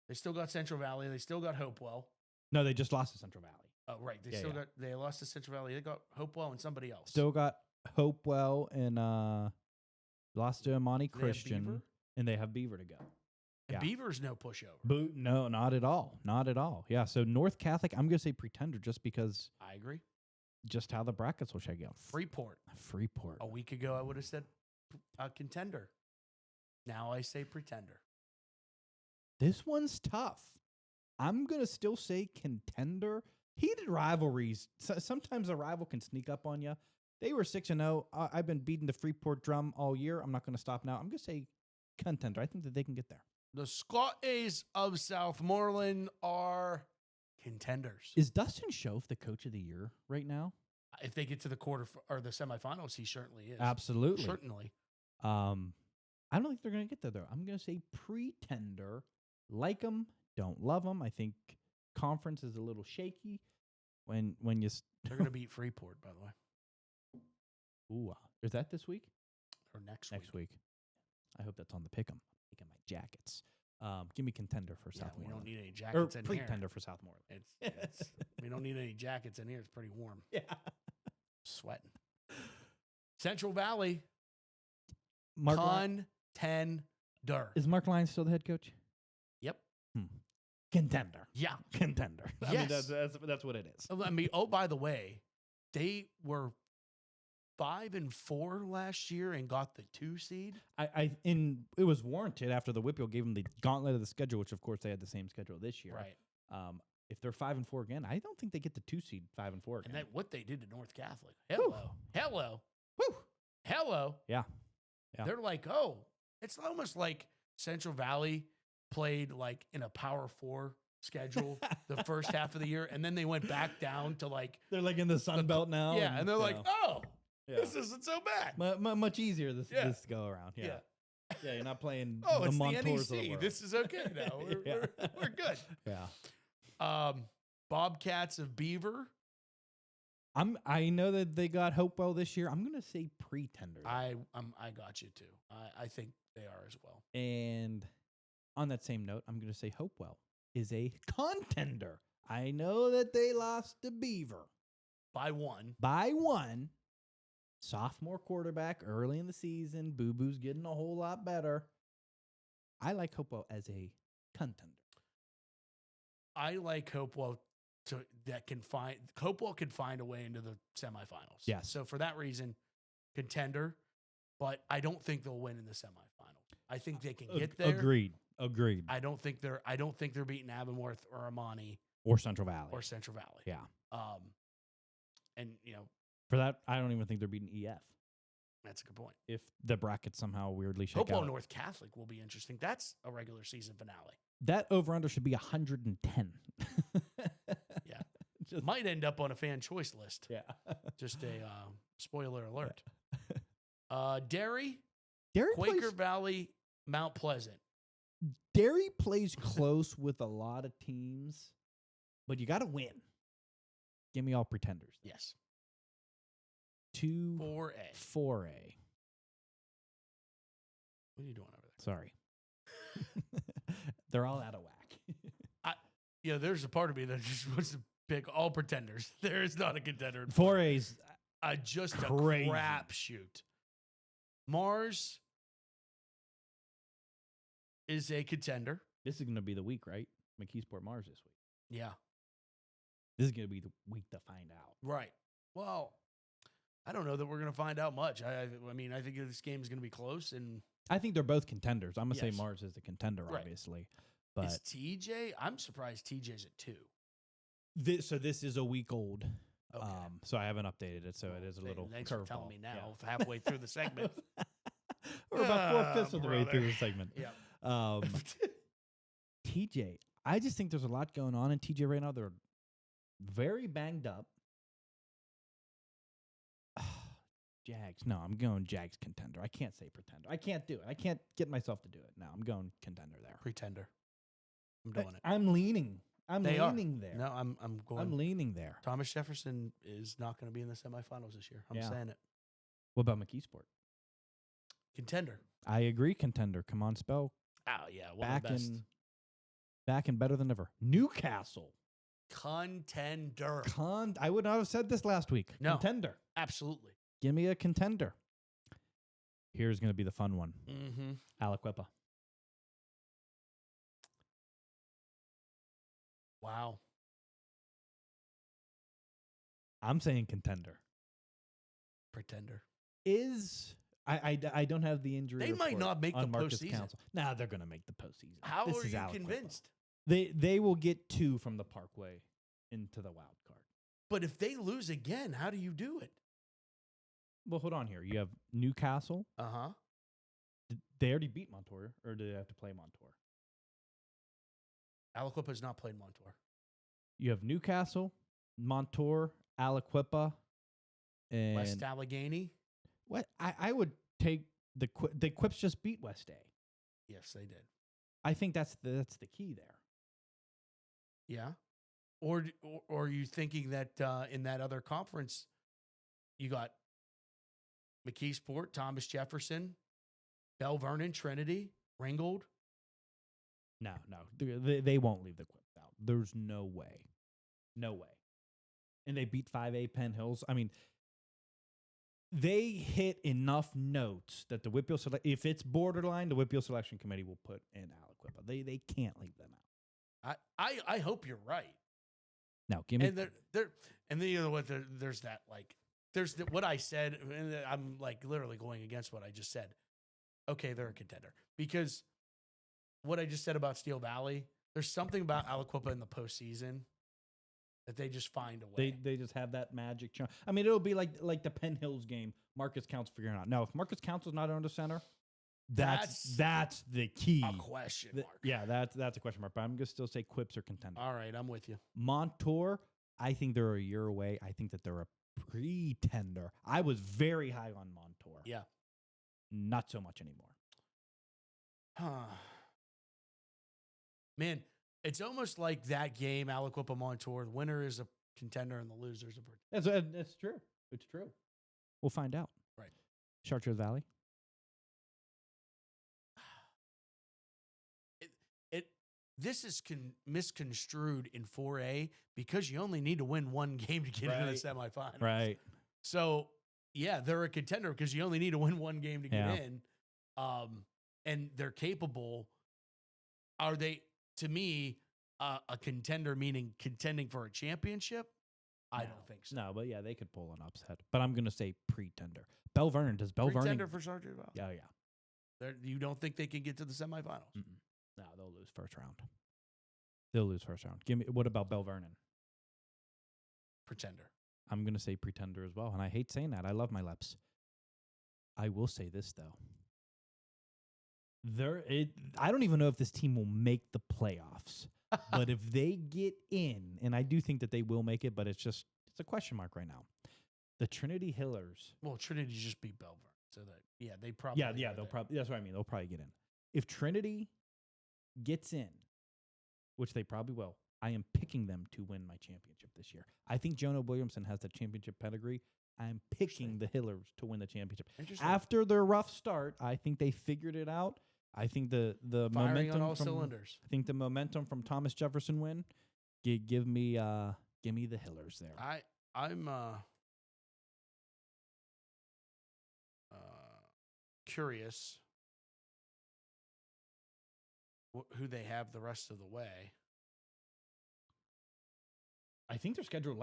They still got Central Valley. They still got Hopewell. No, they just lost to Central Valley. Oh, right. Yeah, yeah. They lost to Central Valley. They got Hopewell and somebody else. Still got Hopewell and lost to Amani Do they have Christian, Beaver? and they have Beaver to go. And yeah. Beaver's no pushover. No, not at all. Not at all. Yeah. So North Catholic, I'm going to say pretender just because I agree. just how the brackets will shake out. Freeport. Freeport. A week ago, I would have said a contender. Now I say pretender. This one's tough. I'm going to still say contender. Heated rivalries. Sometimes a rival can sneak up on you. They were 6-0. I've been beating the Freeport drum all year. I'm not going to stop now. I'm going to say contender. I think that they can get there. The Scotties of Southmoreland are contenders. Is Dustin Schoaf the coach of the year right now? If they get to the or the semifinals, he certainly is. Absolutely. Certainly. I don't think they're going to get there, though. I'm going to say pretender. Like them, don't love them. I think conference is a little shaky when you. They're going to beat Freeport, by the way. Ooh, is that this week? Or next week. I hope that's on the pick'em. Picking my jackets. Give me contender for Yeah, we Southmoreland. don't need any Or jackets in here. pretender for Southmoreland. It's we don't need any jackets in here. It's pretty warm. Yeah. Sweating. Central Valley. Mark Contender. Is Mark Lyons still the head coach? Yep. Contender. Yeah. Contender. I mean, Yes. that's what it is. I mean, oh, by the way, they were 5-4 last year and got the 2 seed. It was warranted after the WPIAL gave them the gauntlet of the schedule, which of course they had the same schedule this year. Right. If they're 5-4 again, I don't think they get the 2 seed 5-4 again. And what they did to North Catholic. Hello. Yeah. They're like, oh, it's almost like Central Valley played like in a Power 4 schedule the first half of the year, and then they went back down to like They're like in the Sun Belt now. yeah, and they're like, oh, yeah. this isn't so bad. Much easier this go around. Yeah. Yeah, you're not playing Oh, the it's the Montours of the NEC. world. This is okay now. We're good. Yeah. Bobcats of Beaver. I know that they got Hopewell this year. I'm gonna say pretender. I got you too. I think they are as well. And on that same note, I'm gonna say Hopewell is a contender. I know that they lost to Beaver By one. by one. Sophomore quarterback early in the season. Boo Boo's getting a whole lot better. I like Hopewell as a contender. I like Hopewell Hopewell can find a way into the semifinals. Yes. So for that reason, contender, but I don't think they'll win in the semifinal. I think they can get there. Agreed. I don't think they're beating Avonworth or Amani Or Central Valley. Yeah. Yeah. And For that, I don't even think they're beating EF. that's a good point. If the brackets somehow weirdly shake Hopewell out. North Catholic will be interesting. That's a regular season finale. That over-under should be 110. Yeah. Might end up on a fan choice list. Yeah. Just a spoiler alert. Derry, Derry Quaker plays, Valley, Mount Pleasant. Derry plays close with a lot of teams, but you got to win. Give me all pretenders. Yes. 2 4A. 4A. What are you doing over there? Sorry. They're all out of whack. There's a part of me that just wants to pick all pretenders. There is not a contender. 4A's Just crazy. a crapshoot. Mars is a contender. This is going to be the week, right? McKeesport Mars this week. Yeah. This is going to be the week to find out. Right. Well, I don't know that we're going to find out much. I think this game is going to be close. And I think they're both contenders. I'm going to Yes. say Mars is the contender, Right. obviously. is But TJ? I'm surprised TJ's at 2. this is a week old. Okay. So I haven't updated it, so it is a little Thanks for telling curveball. me now, Yeah. halfway through the segment. We're about 4/5 of the way through brother. the segment. Yeah. TJ, I just think there's a lot going on in TJ right now. They're very banged up. Jags. No, I'm going Jags contender. I can't say pretender. I can't do it. I can't get myself to do it. No, I'm going contender there. Pretender. I'm doing it. I'm leaning. I'm They are. leaning there. No, I'm going. I'm leaning there. Thomas Jefferson is not going to be in the semifinals this year. I'm Yeah. saying it. What about McKeesport? Contender. I agree, contender. Come on, spell. Oh, yeah. One of the best. Back and better than ever. Newcastle. Contender. I would not have said this last week. No. Contender. Absolutely. Give me a contender. Here's going to be the fun one. Mm-hmm. Aliquippa. Wow. I'm saying contender. Pretender. I don't have the injury. They might report not make on the Marcus postseason. Council. Nah, they're going to make the postseason. How This are is you Aliquippa. convinced? They will get 2 from the Parkway into the wild card. But if they lose again, how do you do it? Well, hold on here. You have Newcastle. Uh-huh. They already beat Montour, or do they have to play Montour? Aliquippa has not played Montour. You have Newcastle, Montour, Aliquippa, and West Allegheny? what? I would take the Quips just beat West A. Yes, they did. I think that's the key there. Yeah. Or are you thinking that in that other conference, you got McKeesport, Thomas Jefferson, Bell Vernon, Trinity, Ringgold? No. They won't leave the Quips out. There's no way. No way. And they beat 5A Penn Hills. I mean, they hit enough notes that the WPIAL if it's borderline, the WPIAL selection committee will put in Aliquippa. They can't leave them out. I hope you're right. Now, give me And and then you know what? There's that there's what I said, and I'm literally going against what I just said. Okay, they're a contender because what I just said about Steel Valley. There's something about Aliquippa in the postseason that they just find a way. They just have that magic charm. I mean, it'll be like the Penn Hills game. Marcus Council figuring out. Now, if Marcus Council's not under center, that's the key. A question mark. Yeah, that's a question mark. But I'm gonna still say Quips are contender. All right, I'm with you. Montour, I think they're a year away. I think that they're a pretender. I was very high on Montour. Yeah. Not so much anymore. Man, it's almost like that game, Aliquippa Montour. The winner is a contender and the loser is a pretender. That's true. It's true. We'll find out. Right. Chartreuse Valley. This is misconstrued in 4A because you only need to win one game to get into the semifinals. Right. So, yeah, they're a contender because you only need to win one game to get in. And they're capable. Are they, to me, a contender, meaning contending for a championship? I don't think so. No, but yeah, they could pull an upset. But I'm going to say pretender. Bell Vernon. Does Bell Vernon... Pretender for Chartreuse Valley? Yeah, yeah. You don't think they can get to the semifinals? Mm-mm. No, they'll lose first round. They'll lose first round. What about Bell Vernon? Pretender. I'm going to say pretender as well. And I hate saying that. I love my Leps. I will say this, though. I don't even know if this team will make the playoffs. But if they get in, and I do think that they will make it, but it's a question mark right now. The Trinity Hillers. Well, Trinity just beat Bell Vernon. So that, they probably. Yeah, they'll probably. That's what I mean. They'll probably get in. If Trinity gets in, which they probably will, I am picking them to win my championship this year. I think Jonah Williamson has the championship pedigree. I'm picking the Hillers to win the championship. After their rough start, I think they figured it out. I think the firing momentum on all from, cylinders. I think the momentum from Thomas Jefferson win. Give me the Hillers there. I'm curious who they have the rest of the way. I think their schedule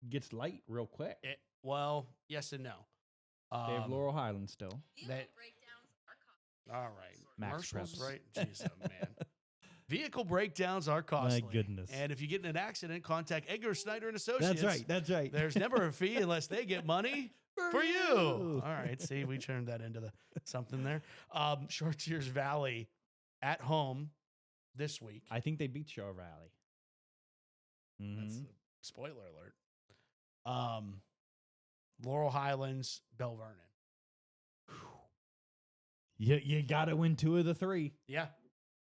gets light real quick. Well, yes and no. They have Laurel Highlands still. All right. Max Marshall's Preps. right. Jeez, oh, man. Vehicle breakdowns are costly. My goodness. And if you get in an accident, contact Edgar Snyder and Associates. That's right. There's never a fee unless they get money for you. All right. See, we turned that into something there. Chartreuse Valley at home this week. I think they beat Shore Valley. That's a spoiler alert. Laurel Highlands, Bell Vernon. You got to win 2 of the 3. Yeah.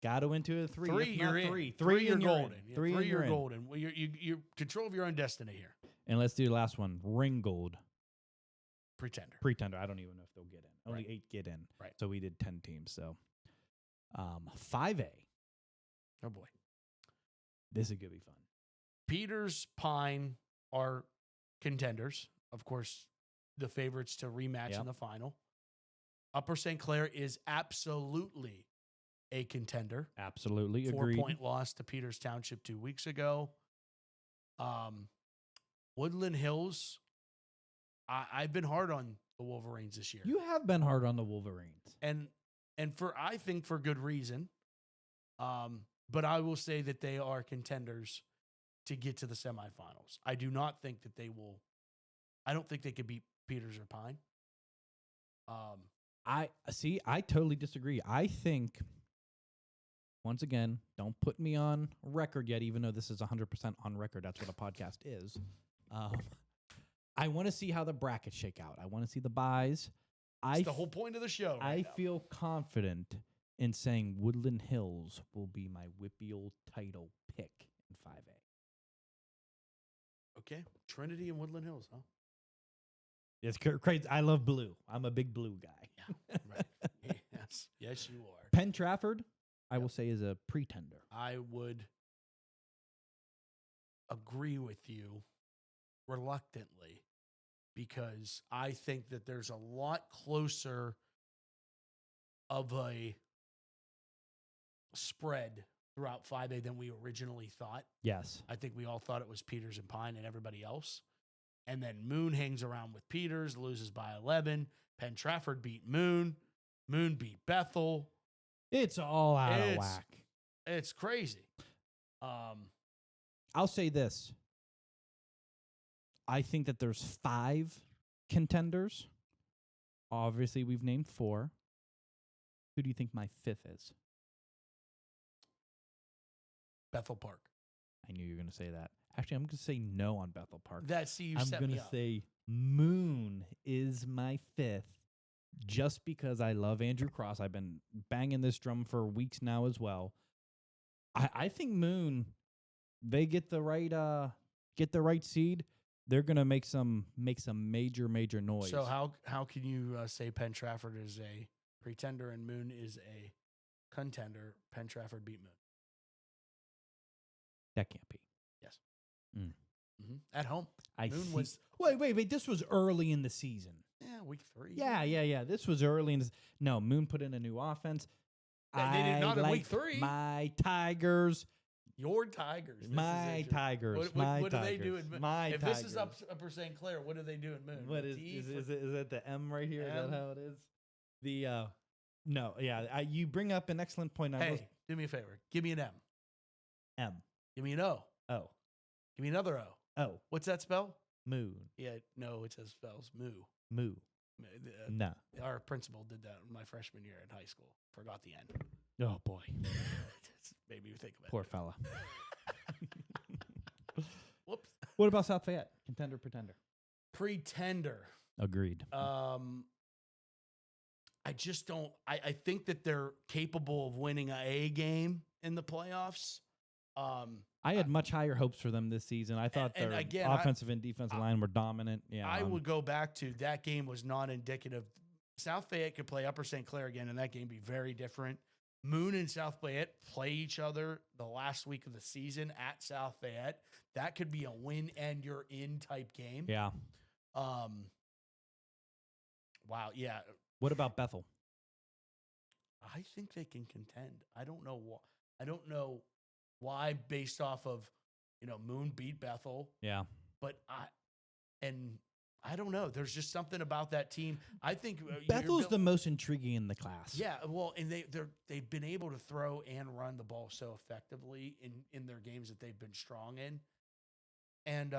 Got to win 2 of the 3. Three, you're in. Three, you're and golden. In. Yeah, 3, you're in. golden. Well, you're control of your own destiny here. And let's do the last one. Ringgold. Pretender. I don't even know if they'll get in. Only 8 get in. Right. So we did 10 teams. So 5A. Oh, boy. This is going to be fun. Peters, Pine are contenders. Of course, the favorites to rematch in the final. Upper St. Clair is absolutely a contender. Absolutely. Agreed. 4-point loss to Peters Township 2 weeks ago. Woodland Hills. I've been hard on the Wolverines this year. You have been hard on the Wolverines. And I think for good reason. But I will say that they are contenders to get to the semifinals. I do not think that they will. I don't think they could beat Peters or Pine. I totally disagree. I think, once again, don't put me on record yet, even though this is 100% on record. That's what a podcast is. I want to see how the brackets shake out. I want to see the buys. It's the whole point of the show. I feel confident in saying Woodland Hills will be my WPIAL title pick in 5A. Okay. Trinity and Woodland Hills, huh? It's crazy. I love blue. I'm a big blue guy. Yeah, right. Yes, you are. Penn Trafford, I will say, is a pretender. I would agree with you reluctantly because I think that there's a lot closer of a spread throughout 5A than we originally thought. Yes. I think we all thought it was Peters and Pine and everybody else. And then Moon hangs around with Peters, loses by 11. Penn Trafford beat Moon. Moon beat Bethel. It's all out of whack. It's crazy. I'll say this. I think that there's 5 contenders. Obviously, we've named 4. Who do you think my 5th is? Bethel Park. I knew you were going to say that. Actually, I'm going to say no on Bethel Park. I'm going to say Moon is my 5th just because I love Andrew Cross. I've been banging this drum for weeks now as well. I think Moon, they get the right seed, they're gonna make some major noise. So how can you say Penn Trafford is a pretender and Moon is a contender? Penn Trafford beat Moon. That can't be. Yes. Mm. Mm-hmm. At home. Moon see. was Wait. This was early in the season. week 3. Yeah. This was early in. No, Moon put in a new offense. They did not in week 3. My Tigers. Your Tigers. This My is Tigers. What do they do in Moon? My if Tigers. this is Upper St. Clair, what do they do in Moon? What is it the M right here? M? Is that how it is? The no, yeah. You bring up an excellent point. Hey, do me a favor. Give me an M. M. Give me an O. Oh. Give me another O. Oh. What's that spell? Moon. Yeah, no, it says spells moo. Moo. No. Our principal did that my freshman year in high school. Forgot the end. Oh boy. Just made me think of it. Poor fella. Whoops. What about South Fayette? Contender, pretender. Pretender. Agreed. I just don't. I think that they're capable of winning an A game in the playoffs. I had much higher hopes for them this season. I thought their offensive and defensive line were dominant. Yeah, I would go back to that game was not indicative. South Fayette could play Upper St. Clair again, and that game be very different. Moon and South Fayette play each other the last week of the season at South Fayette. That could be a win and you're in type game. Yeah. Wow. Yeah. What about Bethel? I think they can contend. I don't know why. I don't know why, based off of Moon beat Bethel. Yeah. But I don't know. There's just something about that team. I think Bethel's the most intriguing in the class. Yeah, well, and they've been able to throw and run the ball so effectively in their games that they've been strong in. And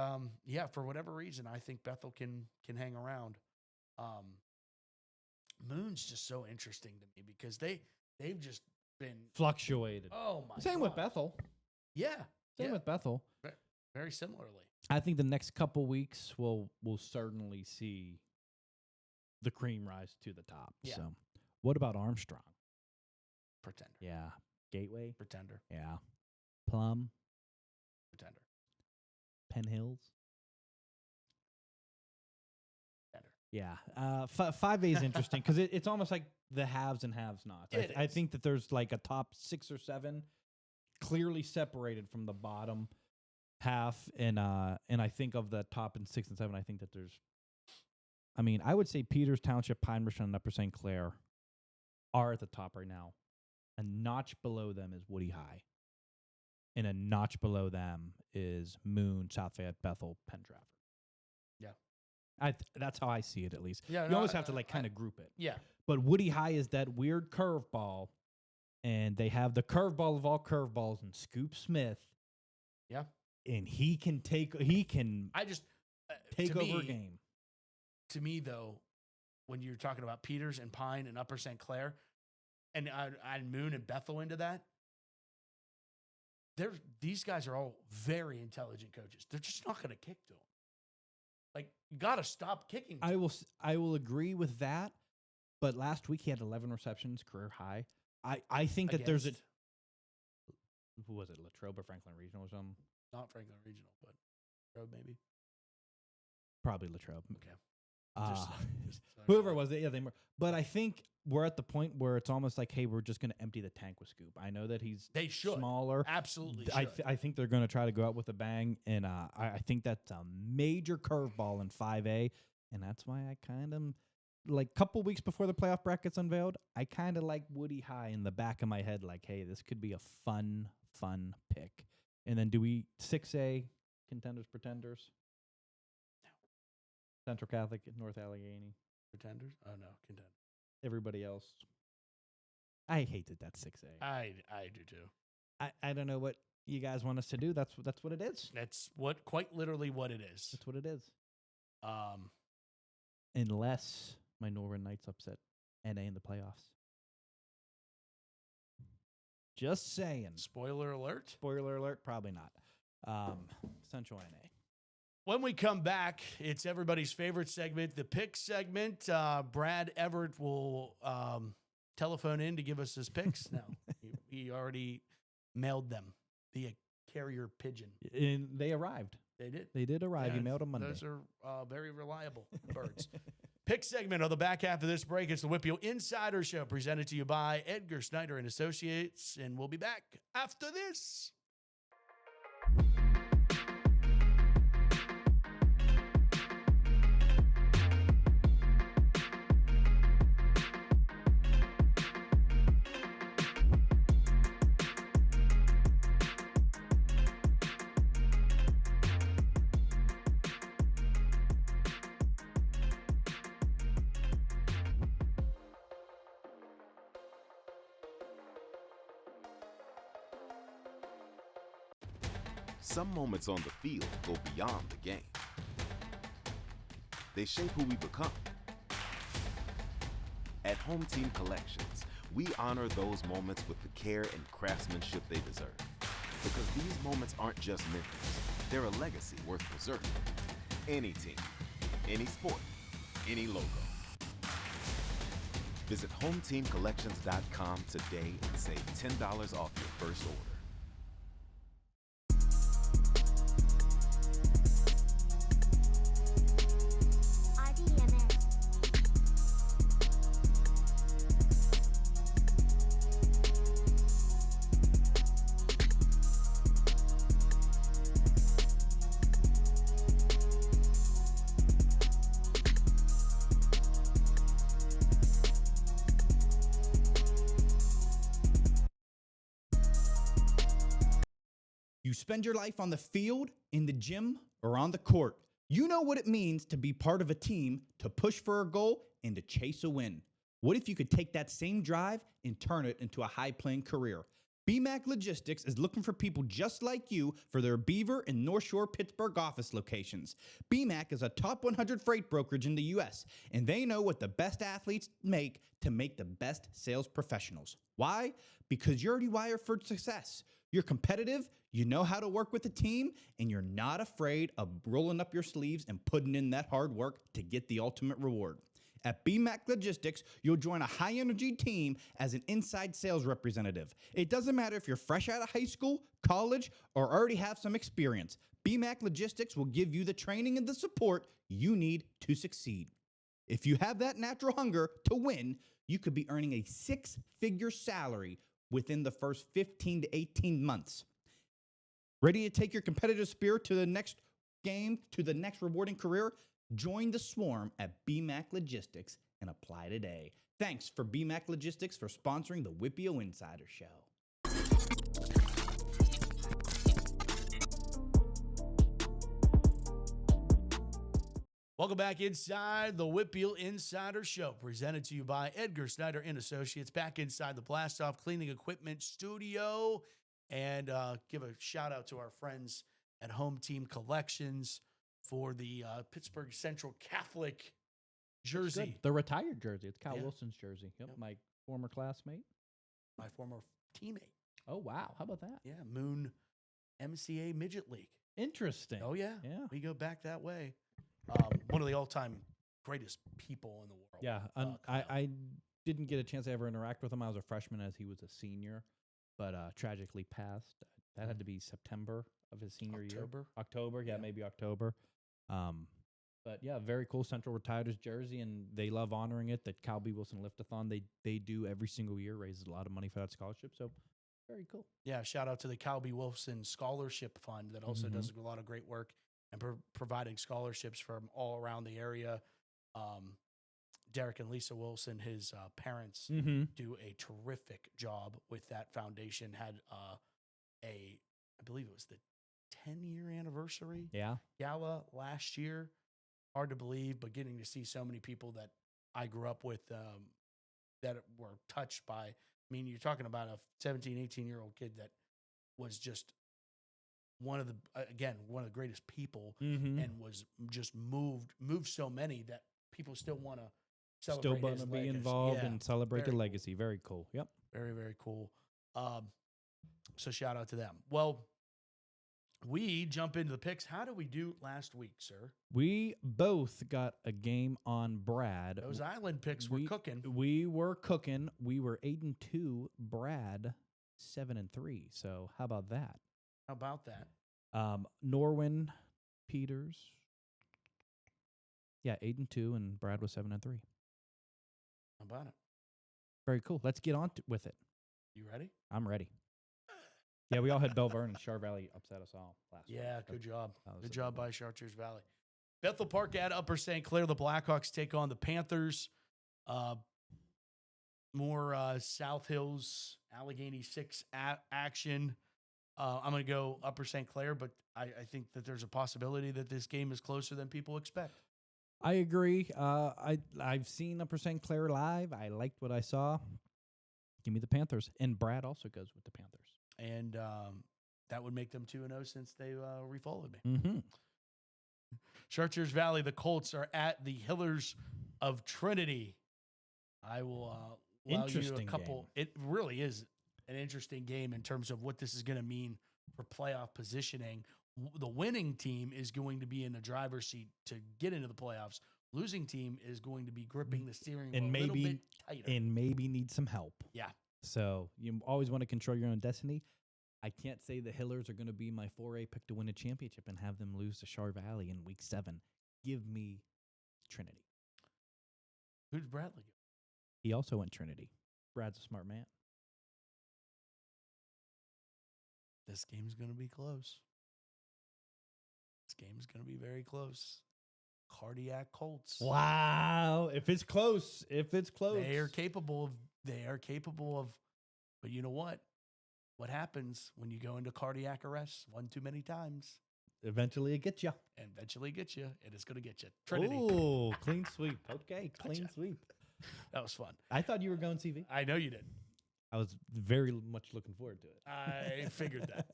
for whatever reason, I think Bethel can hang around. Moon's just so interesting to me because they've just been fluctuated. Oh my! Same God. with Bethel. Yeah. Same with Bethel. Very similarly. I think the next couple weeks we'll certainly see the cream rise to the top. Yeah. So, what about Armstrong? Pretender. Yeah. Gateway. Pretender. Yeah. Plum. Pretender. Penn Hills. Pretender. Yeah. 5A is interesting because it's almost like the haves and have-nots. I think that there's like a top 6 or 7 clearly separated from the bottom half, and I think of the top in 6 and 7, I think that there's, I would say Peters Township, Pine Ridge, and Upper St. Clair are at the top right now. A notch below them is Woody High, and a notch below them is Moon, South Fayette, Bethel, Penn Trafford. Yeah, that's how I see it at least. Yeah, you always have to kind of group it. Yeah, but Woody High is that weird curveball, and they have the curveball of all curveballs and Scoop Smith. Yeah. And he can take over a game. To me, though, when you're talking about Peters and Pine and Upper St. Clair, and I'd Moon and Bethel into that, these guys are all very intelligent coaches. They're just not going to kick to them. Like, you got to stop kicking. I will agree with that. But last week he had 11 receptions, career high. I think that there's a. Who was it? Latrobe or Franklin Regional or something? Not Franklin Regional, but Latrobe maybe. Probably Latrobe. Okay. Whoever it was, they were. But I think we're at the point where it's almost like, hey, we're just going to empty the tank with Scoop. I know that they should. Smaller. Absolutely I think they're going to try to go out with a bang, and I think that's a major curveball in 5A, and that's why I kind of, like a couple weeks before the playoff brackets unveiled, I kind of like Woody High in the back of my head, like, hey, this could be a fun pick. And then do we 6A, Contenders, Pretenders? No. Central Catholic, North Allegheny. Pretenders? Oh, no, Contenders. Everybody else. I hate that that's 6A. I do too. I don't know what you guys want us to do. That's what it is. That's quite literally what it is. That's what it is. Unless my Northern Knights upset NA in the playoffs. Just saying. Spoiler alert. Spoiler alert, probably not. Central NA. When we come back, it's everybody's favorite segment, the pick segment. Brad Everett will telephone in to give us his picks. Now, he already mailed them via carrier pigeon. And they arrived. They did. They did arrive. Yeah, He mailed them Monday. Those are very reliable birds. Pick segment on the back half of this break. It's the WPIAL Insider Show presented to you by Edgar Snyder and Associates. And we'll be back after this. Some moments on the field go beyond the game. They shape who we become. At Home Team Collections, we honor those moments with the care and craftsmanship they deserve. Because these moments aren't just memories, they're a legacy worth preserving. Any team, any sport, any logo. Visit HomeTeamCollections.com today and save $10 off your first order. You spend your life on the field, in the gym, or on the court. You know what it means to be part of a team, to push for a goal, and to chase a win. What if you could take that same drive and turn it into a high-paying career? BMAC Logistics is looking for people just like you for their Beaver and North Shore Pittsburgh office locations. BMAC is a top 100 freight brokerage in the U.S., and they know what the best athletes make to make the best sales professionals. Why? Because you're already wired for success. You're competitive, you know how to work with a team, and you're not afraid of rolling up your sleeves and putting in that hard work to get the ultimate reward. At BMAC Logistics, you'll join a high-energy team as an inside sales representative. It doesn't matter if you're fresh out of high school, college, or already have some experience. BMAC Logistics will give you the training and the support you need to succeed. If you have that natural hunger to win, you could be earning a six-figure salary within the first 15 to 18 months. Ready to take your competitive spirit to the next game, to the next rewarding career? Join the swarm at BMAC Logistics and apply today. Thanks for BMAC Logistics for sponsoring the WPIAL Insider Show. Welcome back inside the WPIAL Insider Show, presented to you by Edgar Snyder and Associates, back inside the Blast-Off Cleaning Equipment Studio. And give a shout-out to our friends at Home Team Collections for the Pittsburgh Central Catholic jersey. The retired jersey. It's Kyle Yeah. Wilson's jersey. Yep, my former classmate. My former teammate. Oh, wow. How about that? Yeah, Moon MCA Midget League. Interesting. Oh, yeah. Yeah. We go back that way. One of the all-time greatest people in the world. Yeah. I didn't get a chance to ever interact with him. I was a freshman as he was a senior, but tragically passed. That had to be September of his senior year. October, yeah, maybe October. But yeah, very cool Central Retired jersey, and they love honoring it. That Kyle B. Wilson Liftathon they do every single year, raises a lot of money for that scholarship. So very cool. Yeah, shout out to the Kyle B. Wilson Scholarship Fund that also does a lot of great work and providing scholarships from all around the area. Derek and Lisa Wilson, his parents, do a terrific job with that foundation. Had I believe it was the 10-year anniversary gala last year. Hard to believe, but getting to see so many people that I grew up with that were touched by. I mean, you're talking about a 17, 18-year-old kid that was just one of the greatest people and was just moved so many that people still want to celebrate. Still want to be involved and celebrate the legacy. Very cool. Yep. Very, very cool. So shout out to them. Well, we jump into the picks. How did we do last week, sir? We both got a game on Brad. Those island picks were cooking. We were cooking. We were 8-2. Brad 7-3. So how about that? How about that? Norwin Peters. Yeah, 8-2, and Brad was 7-3. How about it? Very cool. Let's get on with it. You ready? I'm ready. Yeah, we all had Belle Vernon and Char Valley upset us all last week. Yeah, good job. Good a job good one. by Chartiers Valley. Bethel Park at Upper St. Clair. The Blackhawks take on the Panthers. More South Hills, Allegheny 6 action. I'm going to go Upper St. Clair, but I think that there's a possibility that this game is closer than people expect. I agree. I've seen Upper St. Clair live. I liked what I saw. Give me the Panthers. And Brad also goes with the Panthers. And that would make them 2-0 since they refollowed me. Mm-hmm. Chartiers Valley, the Colts are at the Hillers of Trinity. I will allow you a couple. Game. It really is an interesting game in terms of what this is going to mean for playoff positioning. The winning team is going to be in the driver's seat to get into the playoffs. Losing team is going to be gripping the steering wheel a little bit tighter. And maybe need some help. Yeah. So you always want to control your own destiny. I can't say the Hillers are going to be my 4A pick to win a championship and have them lose to Char Valley in week 7. Give me Trinity. Who's Bradley? He also went Trinity. Brad's a smart man. This game's going to be close. This game's going to be very close. Cardiac Colts. Wow. If it's close. They are capable of, but you know what? What happens when you go into cardiac arrest one too many times? Eventually it gets you. And eventually get you. It is going to get you. Trinity. Oh, clean sweep. Okay, clean sweep. That was fun. I thought you were going CV. I know you did. I was very much looking forward to it. I figured that.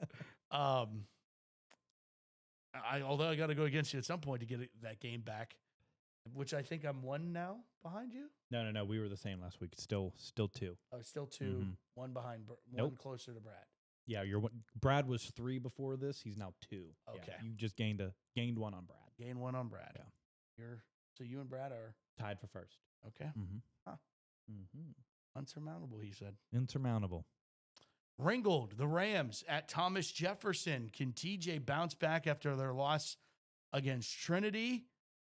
Although I got to go against you at some point to get that game back, which I think I'm 1 now behind you. No. We were the same last week. Still 2. Oh, still 2. Mm-hmm. 1 behind. Nope. 1 closer to Brad. Yeah, Brad was 3 before this. He's now 2. Okay. Yeah, you just gained 1 on Brad. Gained 1 on Brad. Yeah. So you and Brad are tied for first. okay. Mm-hmm. Huh. Mm-hmm. Unsurmountable, he said. Insurmountable. Ringgold, the Rams at Thomas Jefferson. Can TJ bounce back after their loss against Trinity?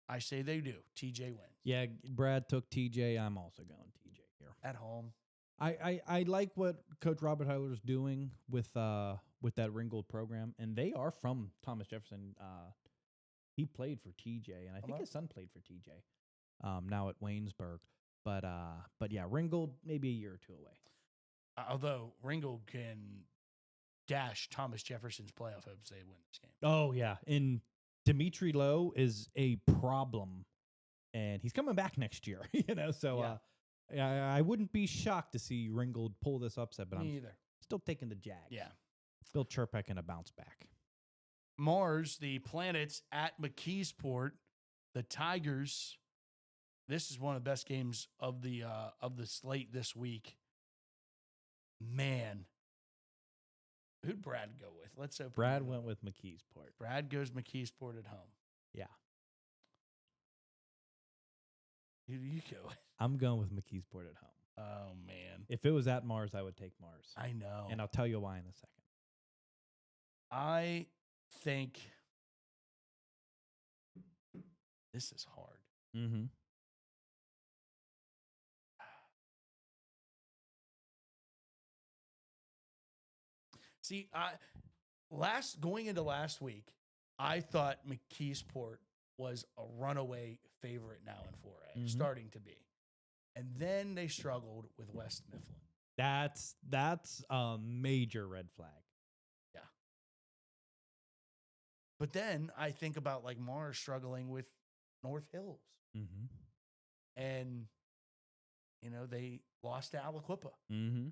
I say they do. TJ wins. Yeah, Brad took TJ. I'm also going TJ here. At home. I like what Coach Robert Heiler's doing with that Ringgold program, and they are from Thomas Jefferson. He played for TJ, and I think his son played for TJ. Now at Waynesburg, but yeah, Ringgold maybe a year or 2 away. Although Ringgold can dash Thomas Jefferson's playoff hopes, they win this game. Oh yeah, and Dimitri Lowe is a problem, and he's coming back next year. So I wouldn't be shocked to see Ringgold pull this upset, but I'm still taking the Jags. Yeah, Bill Chirpek and a bounce back. Mars, the Planets at McKeesport, the Tigers. This is one of the best games of the slate this week. Man, who'd Brad go with? Let's open. Brad went with McKeesport. Brad goes McKeesport at home. Yeah. Who do you go with? I'm going with McKeesport at home. Oh, man. If it was at Mars, I would take Mars. I know. And I'll tell you why in a second. I think this is hard. Mm-hmm. See, going into last week, I thought McKeesport was a runaway favorite now in 4A, starting to be. And then they struggled with West Mifflin. That's a major red flag. Yeah. But then I think about like Mars struggling with North Hills. Mm-hmm. And, they lost to Aliquippa. Mm-hmm.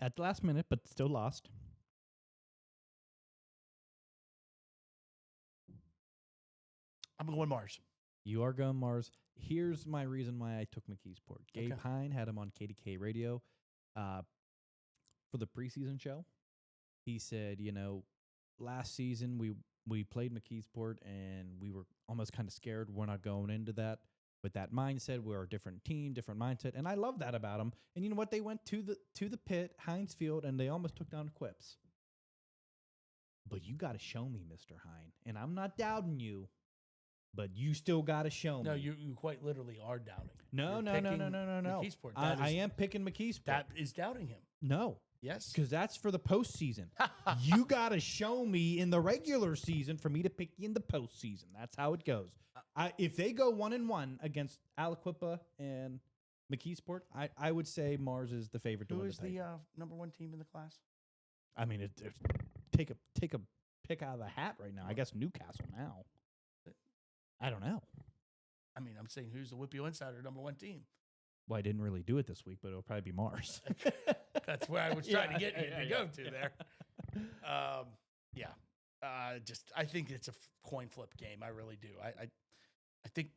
At the last minute, but still lost. I'm going Mars. You are going Mars. Here's my reason why I took McKeesport. Gabe Hine had him on KDK Radio for the preseason show. He said, last season we played McKeesport and we were almost kind of scared. We're not going into that with that mindset. We're a different team, different mindset, and I love that about them. And you know what? They went to the pit, Heinz Field, and they almost took down Quips. But you got to show me, Mr. Hine, and I'm not doubting you, but you still got to show me. No, you quite literally are doubting. No. McKeesport. I am picking McKeesport. That is doubting him. No. Yes. Because that's for the postseason. You got to show me in the regular season for me to pick you in the postseason. That's how it goes. If they go 1-1 against Aliquippa and McKeesport, I would say Mars is the favorite to Who win is the the number one team in the class? I mean, take a pick out of the hat right now. I guess Newcastle now. I don't know. I mean, I'm saying who's the WPIAL Insider number one team? Well, I didn't really do it this week, but it'll probably be Mars. That's where I was trying to get you to go to there. I think it's a coin flip game. I really do. I think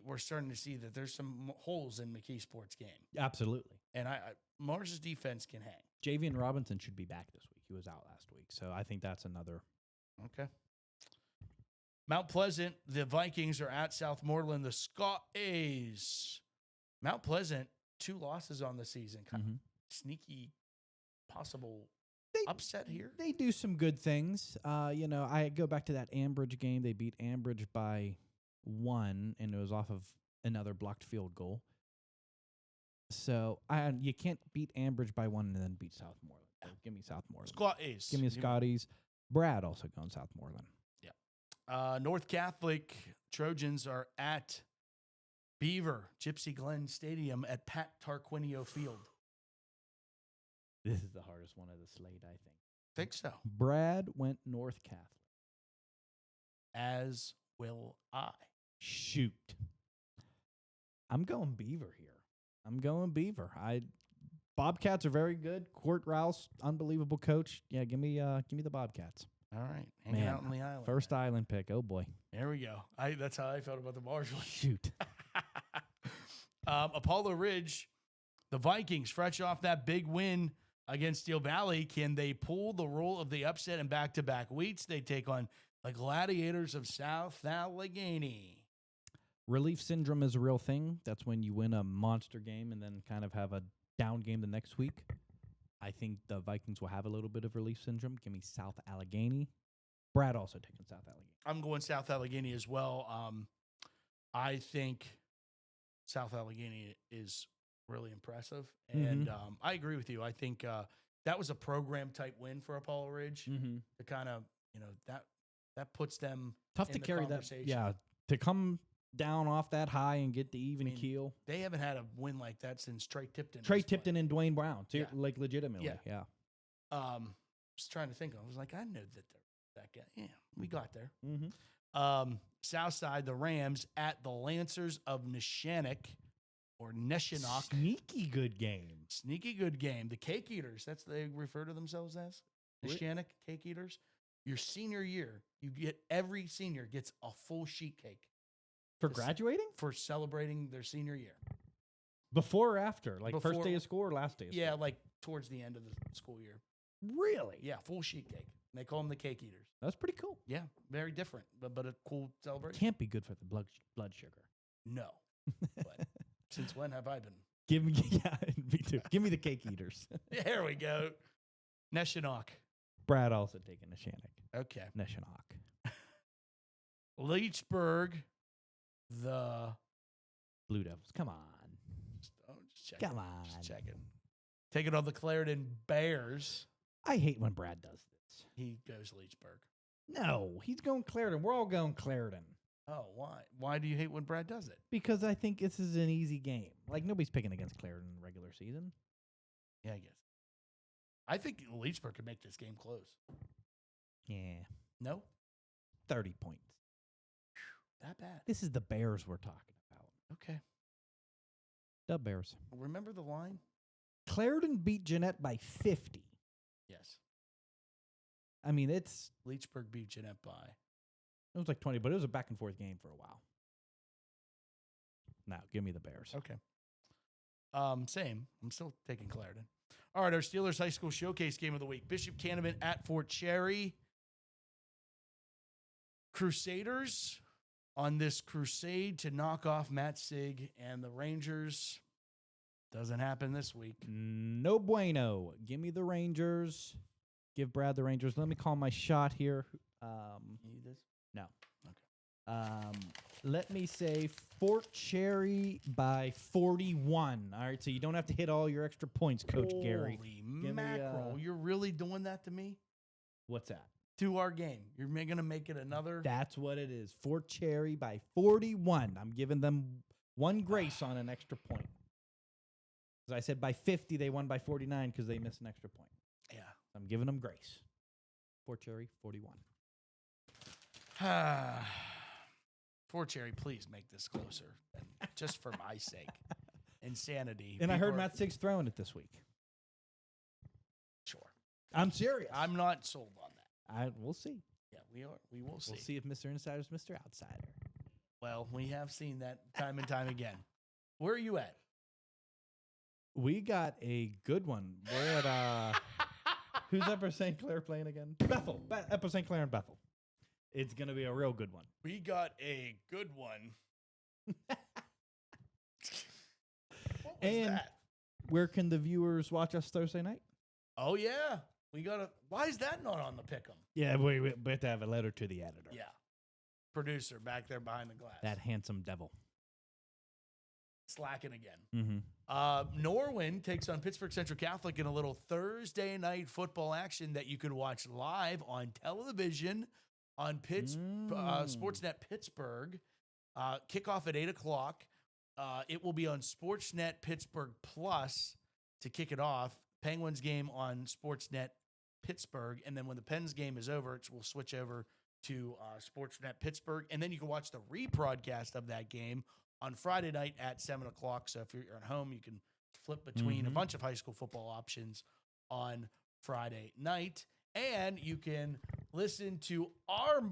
we're starting to see that there's some holes in McKeesport's game. Absolutely. And Mars's defense can hang. Javian Robinson should be back this week. He was out last week. So I think that's another. Okay. Mount Pleasant, the Vikings are at Southmoreland, the Scott A's. Mount Pleasant, 2 losses on the season. Kind of sneaky possible upset here. They do some good things. I go back to that Ambridge game. They beat Ambridge by 1, and it was off of another blocked field goal. So you can't beat Ambridge by 1 and then beat Southmoreland. So give me Southmoreland. Scott A's. Give me Scotties. Brad also going Southmoreland. Yeah. North Catholic Trojans are at Beaver, Gypsy Glen Stadium at Pat Tarquinio Field. This is the hardest one of the slate, I Think so. Brad went North Catholic. As will I. Shoot. I'm going Beaver here. I'm going Beaver. Bobcats are very good. Court Rouse, unbelievable coach. Yeah, give me the Bobcats. All right. Hanging out on the island. First island pick. Oh, boy. There we go. That's how I felt about the Marshall. Shoot. Apollo Ridge, the Vikings, fresh off that big win against Steel Valley. Can they pull the role of the upset in back-to-back weeks? They take on the Gladiators of South Allegheny. Relief syndrome is a real thing. That's when you win a monster game and then kind of have a down game the next week. I think the Vikings will have a little bit of relief syndrome. Give me South Allegheny. Brad also taking South Allegheny. I'm going South Allegheny as well. I think South Allegheny is really impressive. And I agree with you. I think that was a program-type win for Apollo Ridge to kind of, that puts them tough in to the carry that. conversation. Yeah, to come down off that high and get the even keel. They haven't had a win like that since Trey Tipton. And Dwayne Brown, too, like legitimately. Yeah. Just trying to think. I was like, I know that guy. Yeah, we got there. Southside, the Rams at the Lancers of Neshannock or Neshannock. Sneaky good game. Sneaky good game. The Cake Eaters. That's what they refer to themselves as. Neshannock Cake Eaters. Your senior year, every senior gets a full sheet cake. For graduating? For celebrating their senior year. Before or after? Like first day of school or last day of school? Yeah, like towards the end of the school year. Really? Yeah, full sheet cake. And they call them the Cake Eaters. That's pretty cool. Yeah, very different, but a cool celebration. Can't be good for the blood sugar. No. But since when have I been? Give me, me too. Give me the Cake Eaters. There we go. Neshannock. Brad also taking Neshannock. Okay. Neshannock. Leechburg. The Blue Devils. Come on. Just checking. Come on. Just checking. Taking on the Clarendon Bears. I hate when Brad does this. He goes Leechburg. No, he's going Clarendon. We're all going Clarendon. Oh, why? Why do you hate when Brad does it? Because I think this is an easy game. Like, nobody's picking against Clarendon in the regular season. Yeah, I guess. I think Leechburg could make this game close. Yeah. No? 30 points. That bad. This is the Bears we're talking about. Okay. The Bears. Remember the line? Clarendon beat Jeanette by 50. Yes. I mean, it's... Leechburg beat Jeanette by... It was like 20, but it was a back-and-forth game for a while. Now, give me the Bears. Okay. Same. I'm still taking Clarendon. All right, our Steelers High School Showcase game of the week. Bishop Canavan at Fort Cherry. Crusaders on this crusade to knock off Matt Sig and the Rangers. Doesn't happen this week. No bueno. Give me the Rangers. Give Brad the Rangers. Let me call my shot here. You need this? No. Okay. Let me say Fort Cherry by 41. All right, so you don't have to hit all your extra points, Coach Gary. Holy Give me, mackerel. You're really doing that to me? What's that? To our game. You're going to make it another? That's what it is. Fort Cherry by 41. I'm giving them one grace on an extra point. As I said, by 50, they won by 49 because they missed an extra point. Yeah. I'm giving them grace. Fort Cherry, 41. Fort Cherry, please make this closer. Just for my sake. Insanity. And I heard Matt Sig's throwing it this week. Sure. I'm serious. I'm not sold on that. We'll see. Yeah, we are. We will see. We'll see if Mr. Insider's Mr. Outsider. Well, we have seen that time and time again. Where are you at? We got a good one. We're at who's Upper St. Clair playing again? Bethel. Upper St. Clair and Bethel. It's gonna be a real good one. We got a good one. What was And that? where can the viewers watch us Thursday night? Oh yeah, we got a. Why is that not on the pick'em? Yeah, we have to have a letter to the editor. Yeah, producer back there behind the glass. That handsome devil. Slacking again. Mm-hmm. Norwin takes on Pittsburgh Central Catholic in a little Thursday night football action that you can watch live on television on Sportsnet Pittsburgh. Kickoff at 8 o'clock. It will be on Sportsnet Pittsburgh Plus to kick it off. Penguins game on Sportsnet Pittsburgh. And then when the Pens game is over, we'll switch over to Sportsnet Pittsburgh. And then you can watch the rebroadcast of that game on Friday night at 7 o'clock. So if you're at home, you can flip between a bunch of high school football options on Friday night. And you can listen to our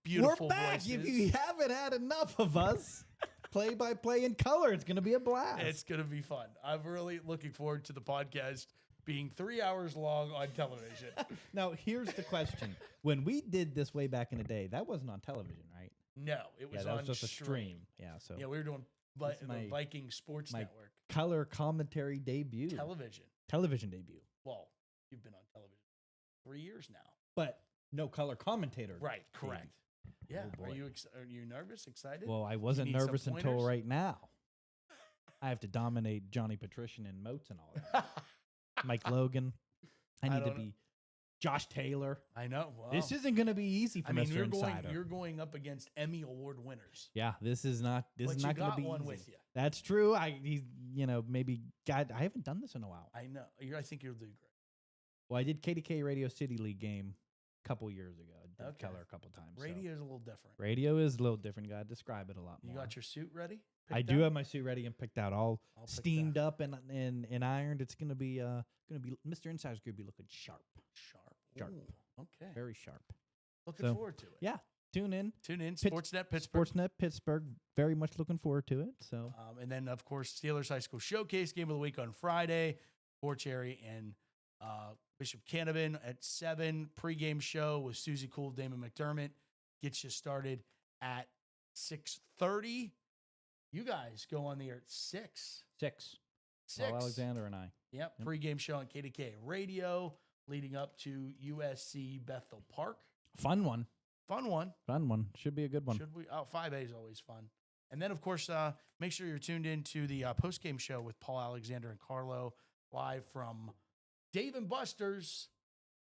beautiful We're back. voices. If you haven't had enough of us, play-by-play in color. It's going to be a blast. It's going to be fun. I'm really looking forward to the podcast being 3 hours long on television. Now, here's the question. When we did this way back in the day, that wasn't on television, right? No, it was that on was just a stream. Yeah, so yeah, we were doing This is the my- Viking Sports my Network color commentary debut. television. debut. Well, you've been on television 3 years now. But no color commentator. Right, correct. Yeah. Oh, Are boy. you nervous, excited? Well, I wasn't need some nervous until pointers? right now. I have to dominate Johnny Patrician and Moats and all that. Mike Logan. I need to don't know. be Josh Taylor. I know. Wow. This isn't going to be easy for I mean, Mr. Insider. you're going up against Emmy Award winners. Yeah, this is not But going you to got be one easy. with you. That's true. Maybe I haven't done this in a while. I know. I think you'll do great. Well, I did KDK Radio City League game a couple years ago. I did Okay. color a couple times. so. Radio is a little different. Radio is a little different. You got to describe it a lot You more. got your suit ready? I Picked do out? have my suit ready and picked out, all I'll pick steamed that. up and ironed. It's gonna be Mr. Insider's gonna be looking sharp, Sharp. Sharp. Ooh, okay. very sharp. Looking So, forward to it. Yeah, tune in. Tune in. Pitts- Sportsnet Pittsburgh. Sportsnet Pittsburgh. Very much looking forward to it. So And then, of course, Steelers High School Showcase Game of the Week on Friday. Fort Cherry and Bishop Canavan at 7. Pregame show with Susie Cool, Damon McDermott. Gets you started at 6:30. You guys go on the air at 6. 6. 6. Paul Alexander and I. Yep. Pregame show on KDK Radio leading up to USC Bethel Park. Fun one. Fun one. Fun one. Should be a good one. Should we? Oh, 5A is always fun. And then, of course, make sure you're tuned in to the post-game show with Paul Alexander and Carlo live from Dave & Buster's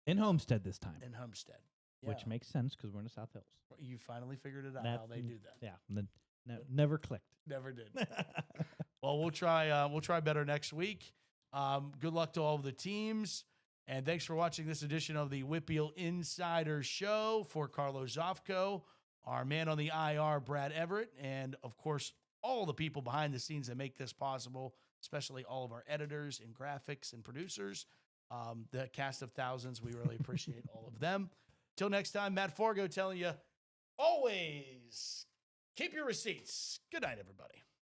In Homestead this time, in Homestead. which Yeah. makes sense because we're in the South Hills. You finally figured it out That- how they do that. Yeah. Never clicked. Never did. Well, we'll try better next week. Good luck to all of the teams. And thanks for watching this edition of the WIPY Insider Show. For Carlo Zofko, our man on the IR, Brad Everett, and, of course, all the people behind the scenes that make this possible, especially all of our editors and graphics and producers, the cast of thousands. We really appreciate all of them. Till next time, Matt Forgo telling you, always keep your receipts. Good night, everybody.